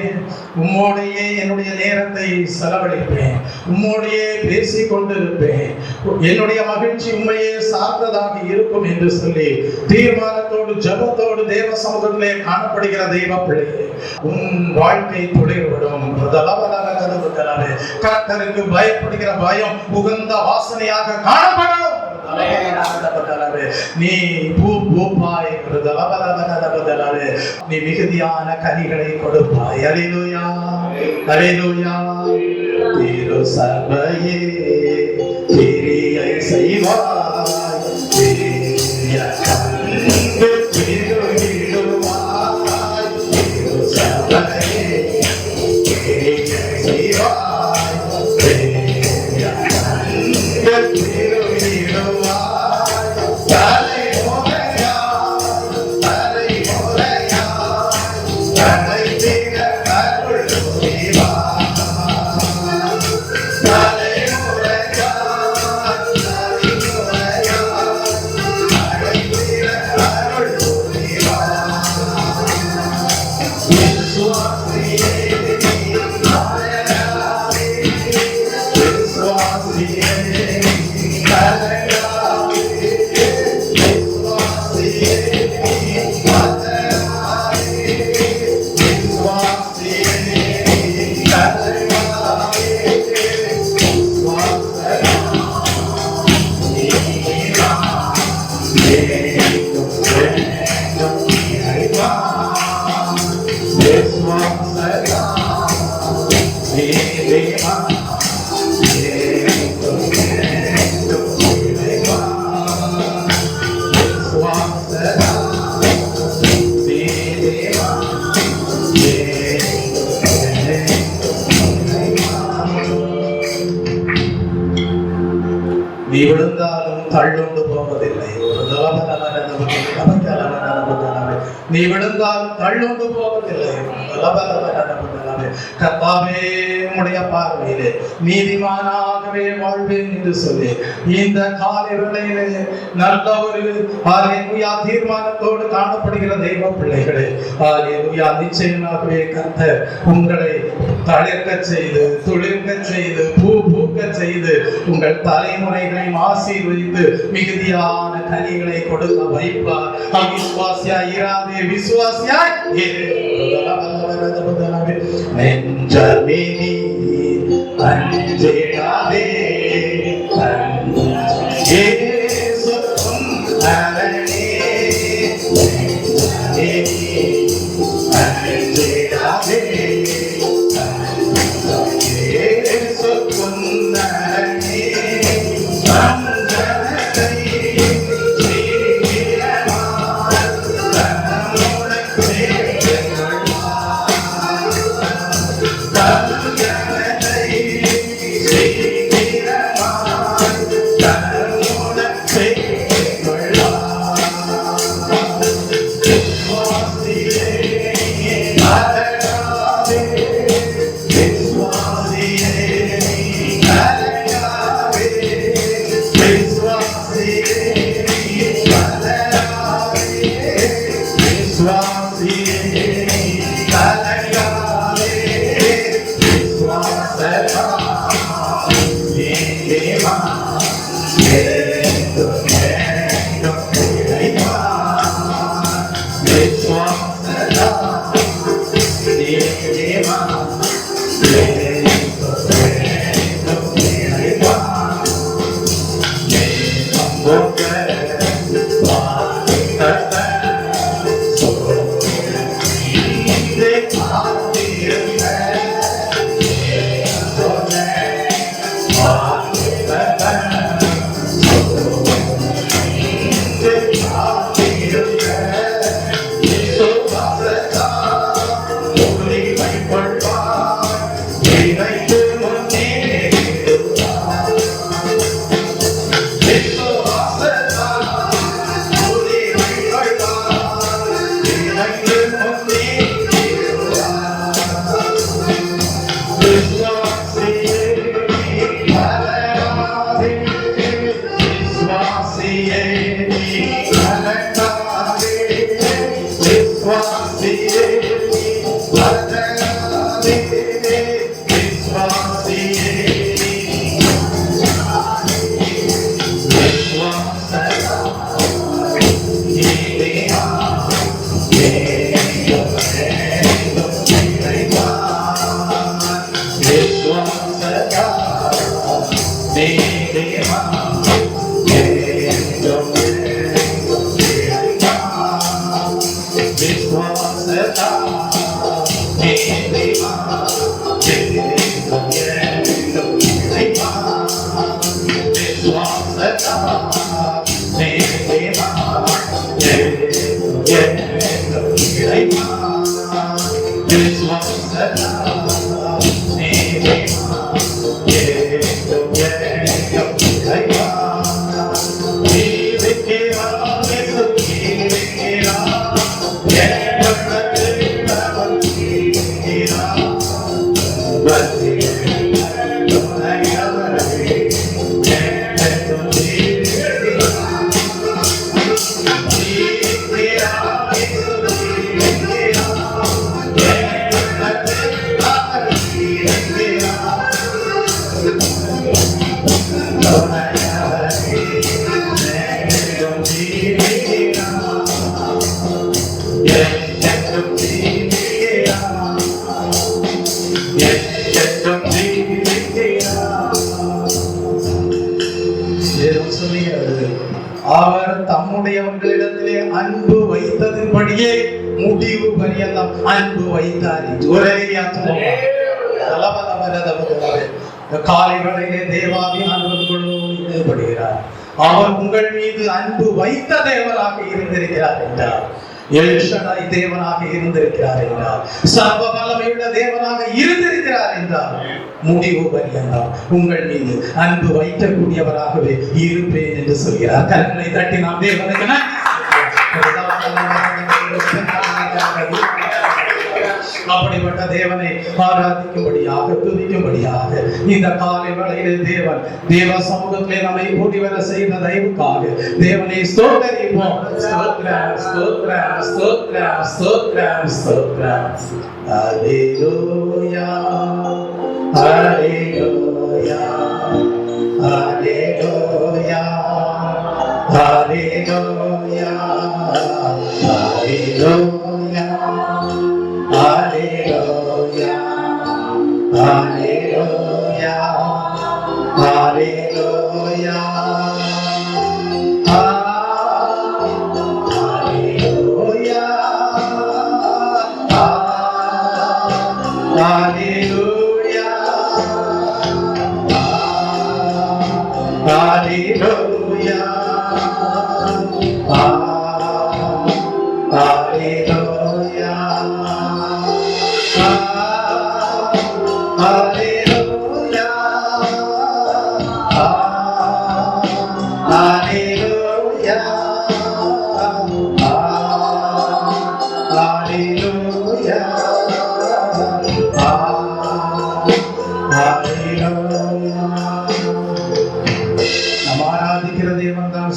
உம்மோடையே என்னுடைய நேரத்தை செலவழிப்பேன், உம்மோடையே பேசிக் கொண்டிருப்பேன், என்னுடைய மகிழ்ச்சி உண்மையே சார்ந்ததாக இருக்கும் என்று சொல்லி தீர்மானத்தோடு ஜெபத்தோடு தேவ சமூகத்திலே காணப்படுகிற தெய்வ பிள்ளையே உன் வாழ்க்கை துளிர்விடும். கர்த்தருக்கு பயப்படுகிற பயம் உகந்த வாசனையாக காணப்படும். நீ பூப்பாய், நீ மிகுதியான கனிகளை கொடுப்பாய். அல்லேலூயா, அல்லேலூயா. திரு சபையே கிரியை செய்வாய், நீ விழுந்தாலும் தள்ளுண்டு போவதில்லை. நீ விழுந்தாலும் தள்ளுண்டு போவதில்லை. கர்த்தாவே உம்முடைய பார்வையிலே நீதிமானாகவே வாழ்வேன் என்று சொல்லி இந்த காலை வேளையிலே நல்ல ஒரு ஹalleluya தீர்மானத்தோடு காணப்படுகிற தெய்வ பிள்ளைகளே, ஹalleluya நிச்சயமாகவே கர்த்தர் உங்களை தளிர்க்க செய்து துளிர்க்க செய்து பூக்க செய்து உங்கள் தலைமுறைகளை ஆசீர்வதித்து மிகுதியான கனிகளை கொடுக்க வைப்பார். அவிசுவாசியாய் இராதே, விசுவாசியாய் இரு. நெஞ்சமே நீ அஞ்சிடாதே, இயேசு உன் அரணே. நெஞ்சமே நீ அஞ்சிடாதே, இயேசு உன் அரணே. அவர் தம்முடையவர்களிடத்திலே அன்பு வைத்ததின்படியே முடிவு பரியந்தம் அன்பு வைத்தார். காலை வேளையிலே தேவாவியானவர்களோடு ஈடுபடுகிறார். அவர் உங்கள் மீது அன்பு வைத்த தேவனாக இருந்திருக்கிறார் என்றார். எல்ஷடாய் தேவனாக இருந்திருக்கிறார் என்றார். சர்வ வல்லமையுள்ள தேவனாக இருந்திருக்கிறார் என்றார். முடிவு பரியந்தம் உங்கள் மீது அன்பு வைக்கக்கூடியவராகவே இருப்பேன் என்று சொல்கிறார். கரங்களை தட்டி நாம் தேவனுக்கு அப்படிப்பட்ட தேவனை ஆராதிக்கும்படியாக துதிக்கும்படியாக இந்த காலை வேளையிலே தேவ சமூகத்திலே நம்மை கூட்டி வர செய்த தயவுக்காக தேவனை ஸ்தோத்திரிப்போம். ஸ்தோத்திரம் ஸ்தோத்திரம் ஸ்தோத்திரம் ஸ்தோத்திரம் ஸ்தோத்திரம். ஹல்லேலூயா ஹல்லேலூயா ஹல்லேலூயா ஹல்லேலூயா ஹல்லேலூயா Hallelujah, Hallelujah, Hallelujah, Hallelujah, Hallelujah, Hallelujah,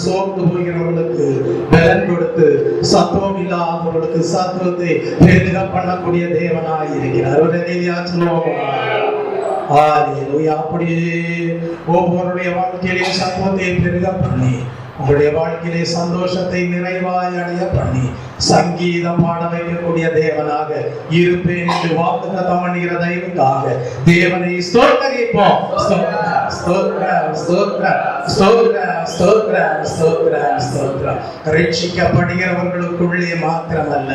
சோர்ந்து போகிறவர்களுக்கு பலன் கொடுத்து சத்துவம் இல்லாதவர்களுக்கு சத்துவத்தை பெருக பண்ணக்கூடிய தேவனாய் இருக்கிறார். அப்படியே ஒவ்வொருடைய வாழ்க்கையிலே சத்துவத்தை பெருக பண்ணி உங்களுடைய வாழ்க்கையிலே சந்தோஷத்தை நிறைவாய் அடைய பண்ணி சங்கீதம் பாட வைக்கக்கூடிய தேவனாக இருப்பேன் என்று வாக்குத்தத்தம் பண்ணுகிற தயவுக்காக தேவனை ஸ்தோத்திரிப்போம். ரட்சிக்கப்படுகிறவர்களுக்குள்ளே மாத்திரமல்ல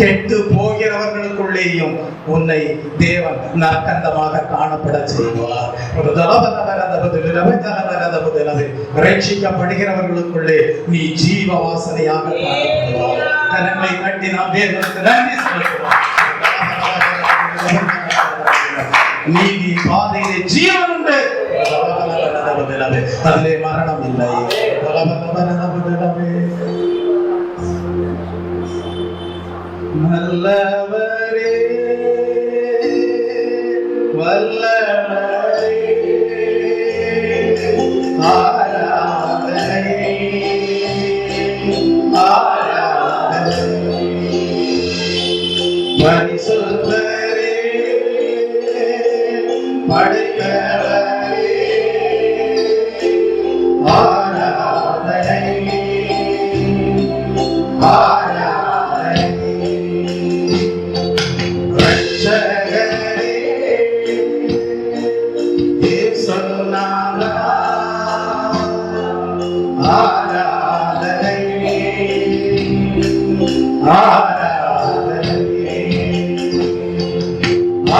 கெட்டு போகிறவர்களுக்குள்ளேயும் உன்னை தேவன் நற்கந்தமாக காணப்பட செய்வார். ரட்சிக்கப்படுகிறவர்களுக்குள்ளே நீ ஜீவ வாசனையாக காணப்படுவார். கரங்களை கட்டி நாம் தேவனுக்கு நன்றி செலுத்துவோம். நீதி பாதையிலே ஜீவன் உண்டு, அதிலே மரணம் இல்லை. நல்லவரே வல்லவரே ஆராதனை ஆராதனை பரிசுத்தரே படைத்தவரே ஆராதனை ஆராதனை ரட்சகரே இயேசுநாதா ஆராதனை ஆராதனை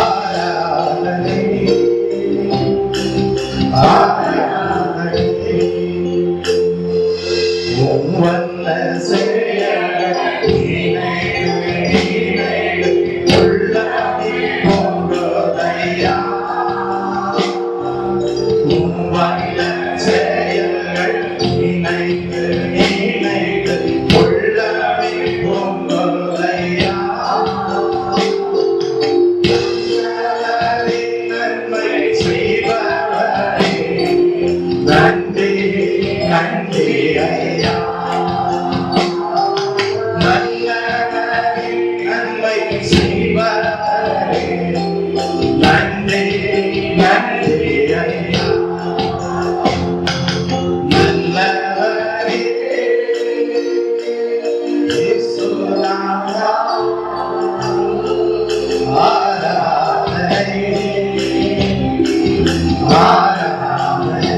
ஆராதனை ஆராதனை உம்வல்ல செயல்கள் உள்ளடி போகுதையா உம்வல்ல செயல்கள் இணைந்து இணைந்து உள்ளடி போகுதையா நன்மை செய்பவரே நன்றி நன்றி ஐயா நன்மை செய்பவரே நன்றி நன்றி ஐயா நல்லவரே இயேசுநாதா ஆராதனை ஆராதனை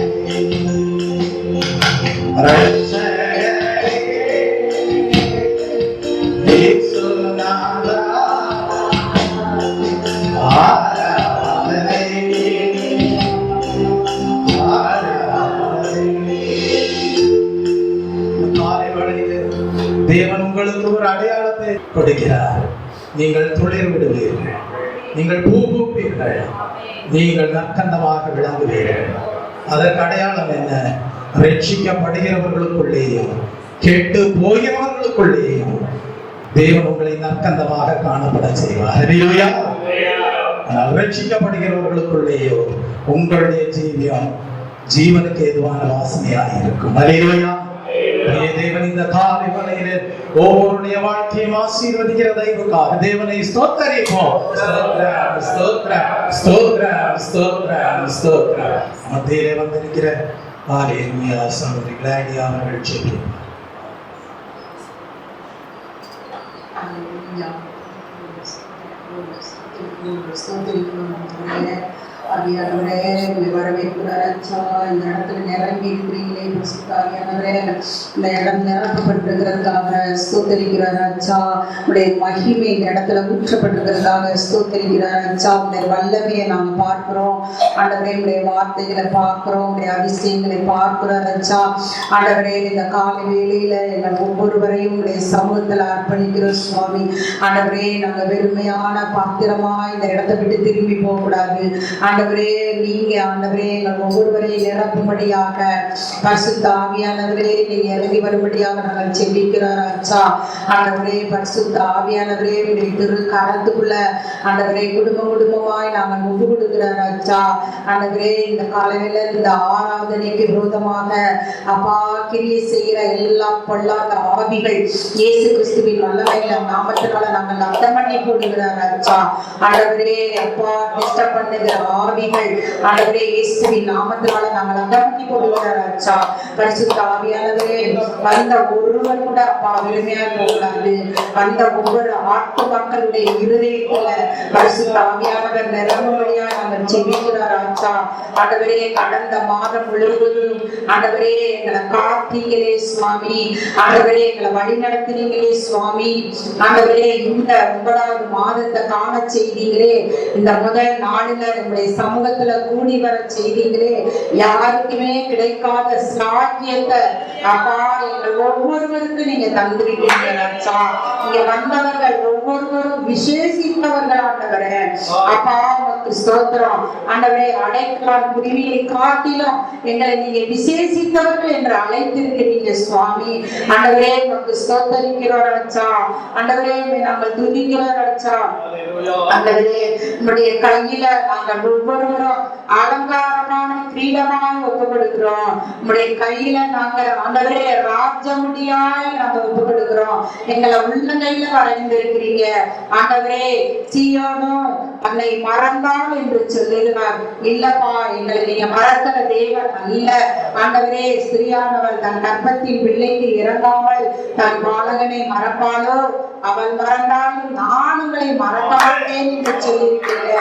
ரட்சகரே இயேசுநாதா ஆராதனை ஆராதனை. காலை வேளையிலே தேவன் உங்களுக்கு ஒரு அடையாளத்தை கொடுக்கிறார். நீங்கள் துளிர் விடுவீர்கள், நீங்கள் பூ பூப்பீர்கள், நீங்கள் நற்கந்தமாக விளங்குவீர்கள். அதற்கு அடையாளம் என்ன? ரட்சிக்கப்படுகிறவர்களுக்குள்ளேயும் கெட்டு போகிறவர்களுக்குள்ளேயும் தேவன் உங்களை நற்கந்தமாக காணப்பட செய்வார். ஹல்லேலூயா. ரட்சிக்கப்படுகிறவர்களுக்குள்ளேயோ உங்களுடைய ஜீவியம் ஜீவனுக்கு ஏதுவான வாசனையாக இருக்கும். ஹல்லேலூயா. தேவன் இந்த காலை வேளையிலே ஒவ்வொருடைய வாழ்க்கையும் ஆசீர்வதிக்கிற தெய்வக்காக தேவனை ஸ்தோத்திரிப்போம். ஸ்தோத்திரம் ஸ்தோத்திரம் ஸ்தோத்திரம் ஸ்தோத்திரம் ஸ்தோத்திரம். மத்தியிலே வந்திருக்கிற ஹல்லேலூயா சகோதரி கிளாடியா அவர்கள் ஜெபிப்பார். இந்த இடத்துல நிரம்பி இருக்கிறீங்களே, இந்த இடம் நிரப்பப்பட்டிருக்கிறதுக்காக ஸ்தோத்திரிக்கிறார் அச்சா. உடைய மகிமை இந்த இடத்துல ஊற்றப்பட்டிருக்கிறதுக்காக ஸ்தோத்திரிக்கிறார் அச்சா. உடைய வல்லமையை நாங்கள் பார்க்கிறோம் ஆண்டவரே, உடைய வார்த்தைகளை பார்க்கிறோம், உடைய அதிசயங்களை பார்க்கிறார் அச்சா. ஆண்டவரே, இந்த காலை வேளையில எங்கள் ஒவ்வொருவரையும் உடைய சமூகத்தில் அர்ப்பணிக்கிறோம் சுவாமி. ஆண்டவரே, நாங்கள் வெறுமையான பாத்திரமா இந்த இடத்தை விட்டு திரும்பி போகக்கூடாது ஆண்டவரே. நீங்க ஆண்டவரே எங்கள் ஒவ்வொருவரையும் நிரப்பும்படியாக பரிசுத்த ஆவியானவரே நீங்க இறங்கி வரும்படியாக நாங்கள் செபிக்கிறார் அச்சா. ஆண்டவரே, பரிசுத்த ஆவியானவரே உடைய திரு கரத்துக்குள்ள ஆண்டவரே குடும்பம் குடும்பமாய் நாங்கள் ஒப்பு கொடுக்கிறார் அச்சா. ஆண்டவரே, இந்த காலையில இந்த ஆராதனைக்கு விரோதமாக அப்பா கிரியை செய்கிற எல்லா பொல்லாத ஆவிகள் இயேசு கிறிஸ்துவின் வல்லமையில நாமத்தினால நாங்கள் அர்த்தம் பண்ணி போடுகிறார் அச்சா. ஆண்டவரே, அப்பா டிஸ்டர்ப் பண்ணுகிற ஆவிகள் ஆண்டவரே இயேசுவின் நாமத்தினால நாங்கள் அர்த்தம் பண்ணி போடுகிறார் அச்சா. பரிசுத்த ஆவியானவரே, வந்த ஒருவர் கூட அப்பா வெறுமையா போகக்கூடாது. வந்த ஒவ்வொரு ஆட்டு மக்களுடைய இருதயத்துல பரிசுத்த ஆவியானவர் நிரம்பும்படியா நாங்கள் செபிக்கிறார் அச்சா. ஆண்டவரே, கடந்த மாதம் முழுவதும் ஆண்டவரே எங்களை காத்தீங்களே சுவாமி. ஆண்டவரே, எங்களை வழி நடத்தினீங்களே சுவாமி. ஆண்டவரே, இந்த 9வது மாதத்தை காண செய்தீங்களே. இந்த முதல் நாளில நம்முடைய சமூகத்துல கூடி வர செய்தீங்களே. யாருக்குமே கிடைக்காத சாக்கியத்தை அப்பா எங்கள் ஒவ்வொருவருக்கும் நீங்க தந்திருக்கீங்க அச்சா. இங்க வந்தவர்கள் ஒவ்வொருவரும் விசேஷித்தவர்கள் ஆண்டவரே. அப்பா உமக்கு ஸ்தோத்திரம் ஆண்டவரே. அடைக்கலான் குருவியை காட்டிலும் எங்களை நீங்க விசேஷித்தவர்கள் என்று அழைத்திருக்கிறீங்க சுவாமி. ஆண்டவரே, உமக்கு ஸ்தோத்தரிக்கிறோம் அச்சா. ஆண்டவரே, நாங்கள் துதிக்கிறோம் அச்சா. ஆண்டவரே, நம்முடைய கையில நாங்கள் ஒவ்வொருவரும் அலங்காரமான பீடமாய் ஒப்பு கொடுக்கிறோம். உம்முடைய கையில நாங்க ஆண்டவரே ராஜ முடியாய் நாங்க ஒப்பு கொடுக்கிறோம். எங்களை உள்ளங்கையில வரைந்திருக்கிறீங்க ஆண்டவரே. சீயோனும் தன்னை மறந்தாள் என்று சொல்லுகிறார். இல்லப்பா, எங்களை நீங்க மறக்கிற தேவன் அல்ல ஆண்டவரே. ஸ்திரியானவள் தன் கர்ப்பத்தின் பிள்ளைக்கு இறங்காமல் தன் பாலகனை மறப்பாளோ? அவள் மறந்தாலும் நான் உங்களை மறக்க மாட்டேன் என்று சொல்லியிருக்கீங்க.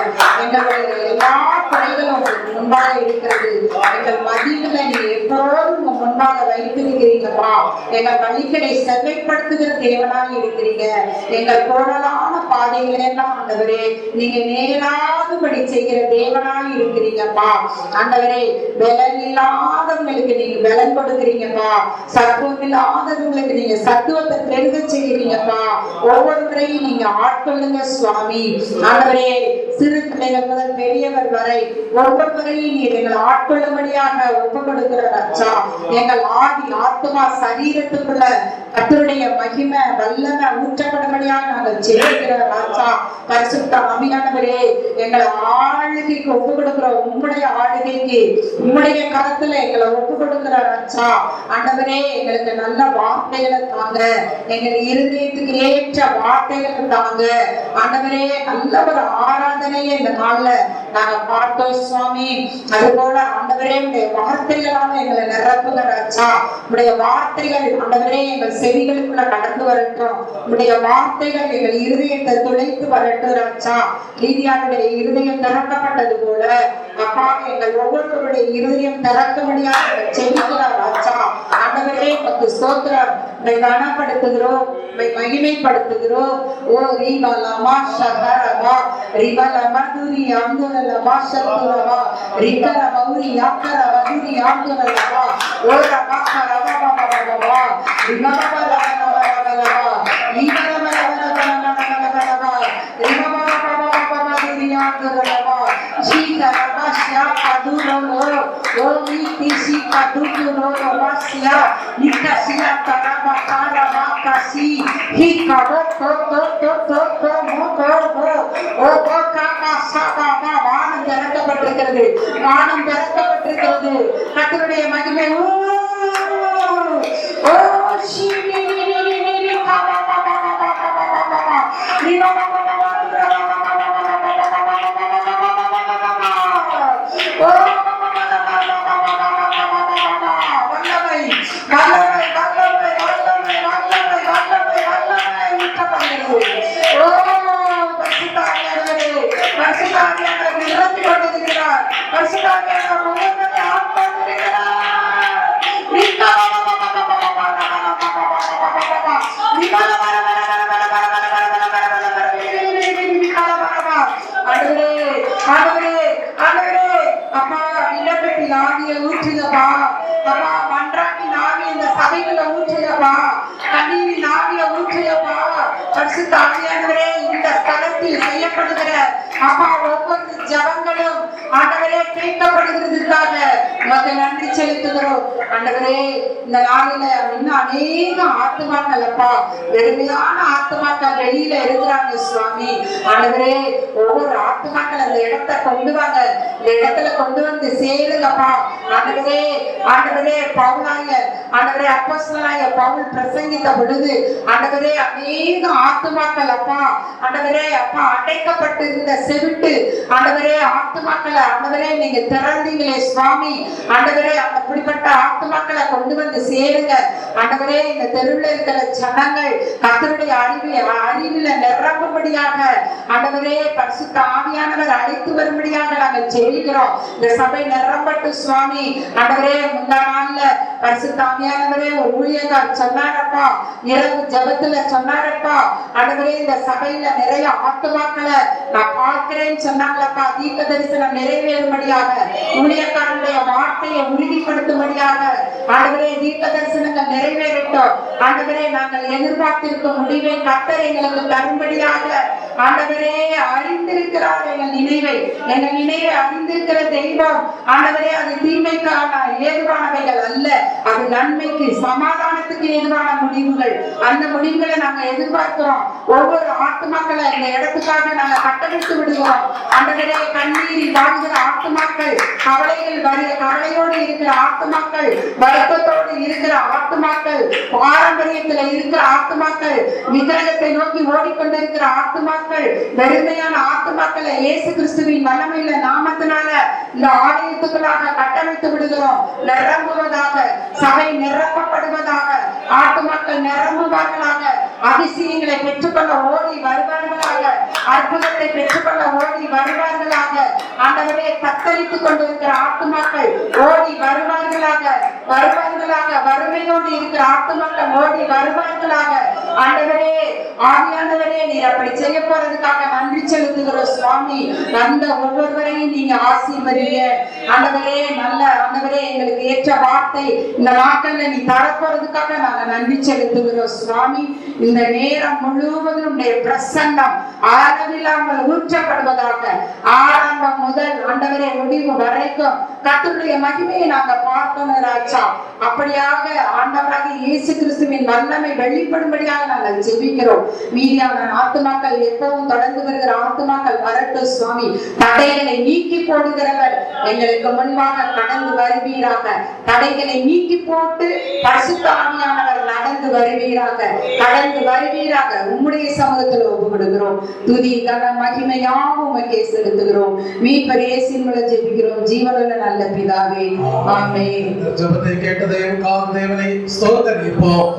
எங்களுடைய எல்லா குறைகளும் உங்களுக்கு முன்பாக இருக்கிறது. எங்கள் மதிகளை நீங்க எப்போதும் உங்க முன்பாக வைத்திருக்கிறீங்கப்பா. எங்கள் வழிகளை செவ்வைப்படுத்துகிற தேவனாக இருக்கிறீங்க. எங்கள் கோணலான பாதைகளை எல்லாம் ஆண்டவரே நீங்க நேராகும்படி செய்கிற தேவனாக இருக்கிறீங்கப்பா. ஆண்டவரே, பலன் இல்லாதவங்களுக்கு நீங்க பலன் கொடுக்குறீங்கப்பா. சத்துவம் இல்லாதவங்களுக்கு நீங்க சத்துவத்தை பெருக செய்கிறீங்கப்பா. ஒவ்வொருவரையும் நீங்க ஆட்கொள்ளுங்க சுவாமி. ஆண்டவரே, சிறு பிள்ளைகள் முதல் பெரியவர் வரை ஒவ்வொருவரையும் நீர் எங்களை ஆட்கொள்ளும்படியாக ஒப்பு கொடுக்கிற ரட்சா. எங்கள் ஆதி ஆத்மா சரீரத்துக்குள்ள கர்த்தருடைய மகிமை வல்லமை ஊற்றப்படும்படியாக நாங்கள் ஜெபிக்கிற ராஜா. பரிசுத்த ஆவியானவரே, எங்களை ஆளுகைக்கு ஒப்பு கொடுக்கிற உம்முடைய ஆளுகைக்கு உம்முடைய கரத்துல எங்களை ஒப்பு கொடுக்கிற ராஜா. ஆண்டவரே, எங்களுக்கு நல்ல வார்த்தைகளை தாங்க. எங்கள் இருதயத்துக்கு ஏற்ற வார்த்தைகளை தாங்க ஆண்டவரே. நல்ல ஒரு ஆராதனையை இந்த நாள்ல நாங்க பார்த்தோம் சுவாமி. அது போல ஆண்டவரே, உடைய வார்த்தைகளால எங்களை நிரப்புங்க ராஜா. உடைய வார்த்தைகள் ஆண்டவரே எங்கள் செவிகளுக்குள்ள கடந்து வரட்டும். உடைய வார்த்தைகள் எங்கள் இருதயத்தை துளைத்து வரட்டும் ராஜா. லீதியானுடைய இருதயம் திறக்கப்பட்டது போல அப்பா, எங்கள் ஒவ்வொருவருடைய இருதயம் திறக்க முடியாத செவிக்கிறார் ராஜா. ஆண்டவரே, உமக்கு ஸ்தோத்திரம். உம்மை கனப்படுத்துகிறோம், உம்மை மகிமைப்படுத்துகிறோம். ஓ ரீபாலமா ஷஹரபா ரிபலமா துரி அந்துரலமா ஷத்துரபா ரிகர மௌரி யாக்கர வதுரி ஆந்துரலபா ஓ ரபா கரபா ரிமபலபலபலபலபா ஈகரபலபலபலபலபலபா ரிமபலபலபலபலபலபா ஷீகரபா ஷாகதுரலோ ஓ மீதிசி கதுகுரோ ரபாசியா நிகசியா தரபா கரபா கசி ஹிகரோ தோ தோ தோ தோ தோ மோ தோ ஓ காகா சாபா வானம் திறக்கப்பட்டிருக்கிறது. வானம் திறக்கப்பட்டிருக்கிறது. கர்த்தருடைய மகிமை ஓ ஷீனி காபா ஊற்றுங்கப்பா. அப்பா, மன்றாட்டி நாவி இந்த சபைகளை ஊற்றுங்கப்பா. கண்ணீரின் நாவிய ஊற்றுங்கப்பா. பரிசுத்த ஆவியானவரே, இந்த ஸ்தலத்தில் செய்யப்படுகிற அப்பா ஒவ்வொரு ஜபங்களும் ஆண்டவரே கேட்கப்படுகிறதுக்காக உமக்கு நன்றி செலுத்துகிறோம். ஆண்டவரே, இந்த நாளில இன்னும் அநேக ஆத்துமாக்கள் அப்பா, வெறுமையான ஆத்துமாக்கள் வெளியில இருக்கிறாங்க சுவாமி. ஆண்டவரே, ஒவ்வொரு ஆத்துமாக்கள் அந்த இடத்தை கொண்டு வாங்க. இந்த இடத்துல கொண்டு வந்து சேருங்கப்பா. ஆண்டவரே, ஆண்டவரே, பவுலாய ஆண்டவரே அப்போஸ்தலனாய பவுல் பிரசங்கித்த பொழுது ஆண்டவரே அநேக ஆத்துமாக்கள் அப்பா ஆண்டவரே அப்பா அடைக்கப்பட்டிருந்த செவிட்டு ஆண்டவரே ஆத்துமாக்களை ஆண்டவரே நீங்க திறந்தீங்களே சுவாமி. ஆண்டவரே, அப்படிப்பட்ட ஆத்துமாக்களை கொண்டு வந்து சேருங்க ஆண்டவரே. இந்த தெருவில் இருக்கிற ஜனங்கள் கர்த்தருடைய அறிவில நிரம்பும்படியாக ஆண்டவரே பரிசுத்த ஆவியானவர் அழைத்து வரும்படியாக நாங்கள் ஜெபிக்கிறோம். இந்த சபை நிரம்பட்டு சுவாமி. ஆண்டவரே, முந்தா நாள்ல பரிசுத்த ஆவியானவரே ஒரு ஊழியக்கார் சொன்னாரப்பா, இரவு ஜபத்துல சொன்னாரப்பா, ஆண்டவரே இந்த சபையில நிறைய ஆத்துமாக்களை நான் பார்க்கிறேன்னு சொன்னாங்களப்பா. தீர்க்க தரிசனம் நிறைவேறும்படியாக ஊழியக்காரனுடைய வார்த்தையை உறுதிப்படுத்தும்படியாக ஆண்டவரே தீர்க்க தரிசனங்கள் நிறைவேறட்டும். ஆண்டவரே, நாங்கள் எதிர்பார்த்திருக்கும் முடிவை கர்த்தர் எங்களுக்கு தரும்படியாக ஆண்டவரே அறிந்திருக்கிறார் எங்கள் நினைவை அறிந்திருக்கிற தெய்வம். ஆண்டவரே அது தீமைக்கான ஏதுவானவைகள் அல்ல, அது நன்மைக்கு சமாதானத்துக்கு ஏதுவான முடிவுகள். அந்த முடிவுகளை நாங்க எதிர்பார்க்கிறோம். ஒவ்வொரு ஆத்துமாக்களை இந்த இடத்துக்காக நாங்க கட்டமைத்து விடுகிறோம். ஆண்டவரே கண்ணீரி வாழ்கிற ஆத்துமாக்கள், கவலையோடு இருக்கிற ஆத்துமாக்கள், வருத்தத்தோடு இருக்கிற ஆத்துமாக்கள், பாரம்பரியத்துல இருக்கிற ஆத்துமாக்கள், விக்கிரகத்தை நோக்கி ஓடிக்கொண்டிருக்கிற ஆத்துமாக்கள், வெறுமையான ஆத்துமாக்களை இயேசு கிறிஸ்துவின் வல்லமையில நாமத்தினால இந்த ஆலயத்துக்குள்ளாக கட்டமைத்து விடுகிறோம். நிரம்புவதாக, சபை நிரப்பப்படுவதாக, ஆத்துமாக்கள் நிரம்புவார்களாக, அதிசயங்களை பெற்றுக்கொள்ள ஓடி வருவார்களாக, அற்புதத்தை பெற்றுக்கொள்ள ஓடி வருவார்களாக. ஆண்டவரே தத்தளித்துக் கொண்டிருக்கிற ஆத்துமாக்கள் ஓடி வருவார்களாக, வறுமையோடு இருக்கிற ஆத்துமாக்கள் ஓடி வருவார்களாக. ஆண்டவரே ஆவியானவரே நீர் அப்படி செய்ய போறதுக்காக நன்றி செலுத்துகிறோம் சுவாமி. வந்த ஒவ்வொருவரையும் நீங்க ஆசீர்வதிங்க ஆண்டவரே. ஆண்டவரே எங்களுக்கு ஏற்ற வார்த்தை இந்த நாட்கள்ல நீ தரப்போறதுக்காக நாங்க நன்றி செலுத்துகிறோம் சுவாமி. இந்த நேரம் முழுவதும் உடைய பிரசன்னம் அளவில்லாமல் ஊற்றப்படுவதாக, ஆரம்பம் முதல் ஆண்டவரே முடிவு வரைக்கும் கர்த்தருடைய மகிமையை நாங்க பார்க்கணும் ராஜா. அப்படியாக ஆண்டவராக இயேசு கிறிஸ்துவின் வல்லமை வெளிப்படும்படியாக நாங்கள் ஜெபிக்கிறோம். மீதியான ஆத்துமாக்கள் எப்பவும் தொடர்ந்து வருகிற ஆத்துமாக்கள் வரட்டும் சுவாமி. தடைகளை நீக்கி போடுகிறவர் எங்களுக்கு முன்பாக கடந்து வருவீராக. தடைகளை நீக்கி போட்டு பரிசுத்த ஆவியானவர் நடந்து வருவீராக, கடந்து வருவீராக. உம்முடைய சமூகத்தில் ஒப்புக்கொடுக்கிறோம். துதி கன மகிமை யாவும் உமக்கே செலுத்துகிறோம். மீட்பர் இயேசுவின் மூலம் ஜெபிக்கிறோம் ஜீவனுள்ள நல்ல பிதாவே, ஆமென். ஜெபத்தை கேட்ட தேவனை ஸ்தோத்திரிப்போம்.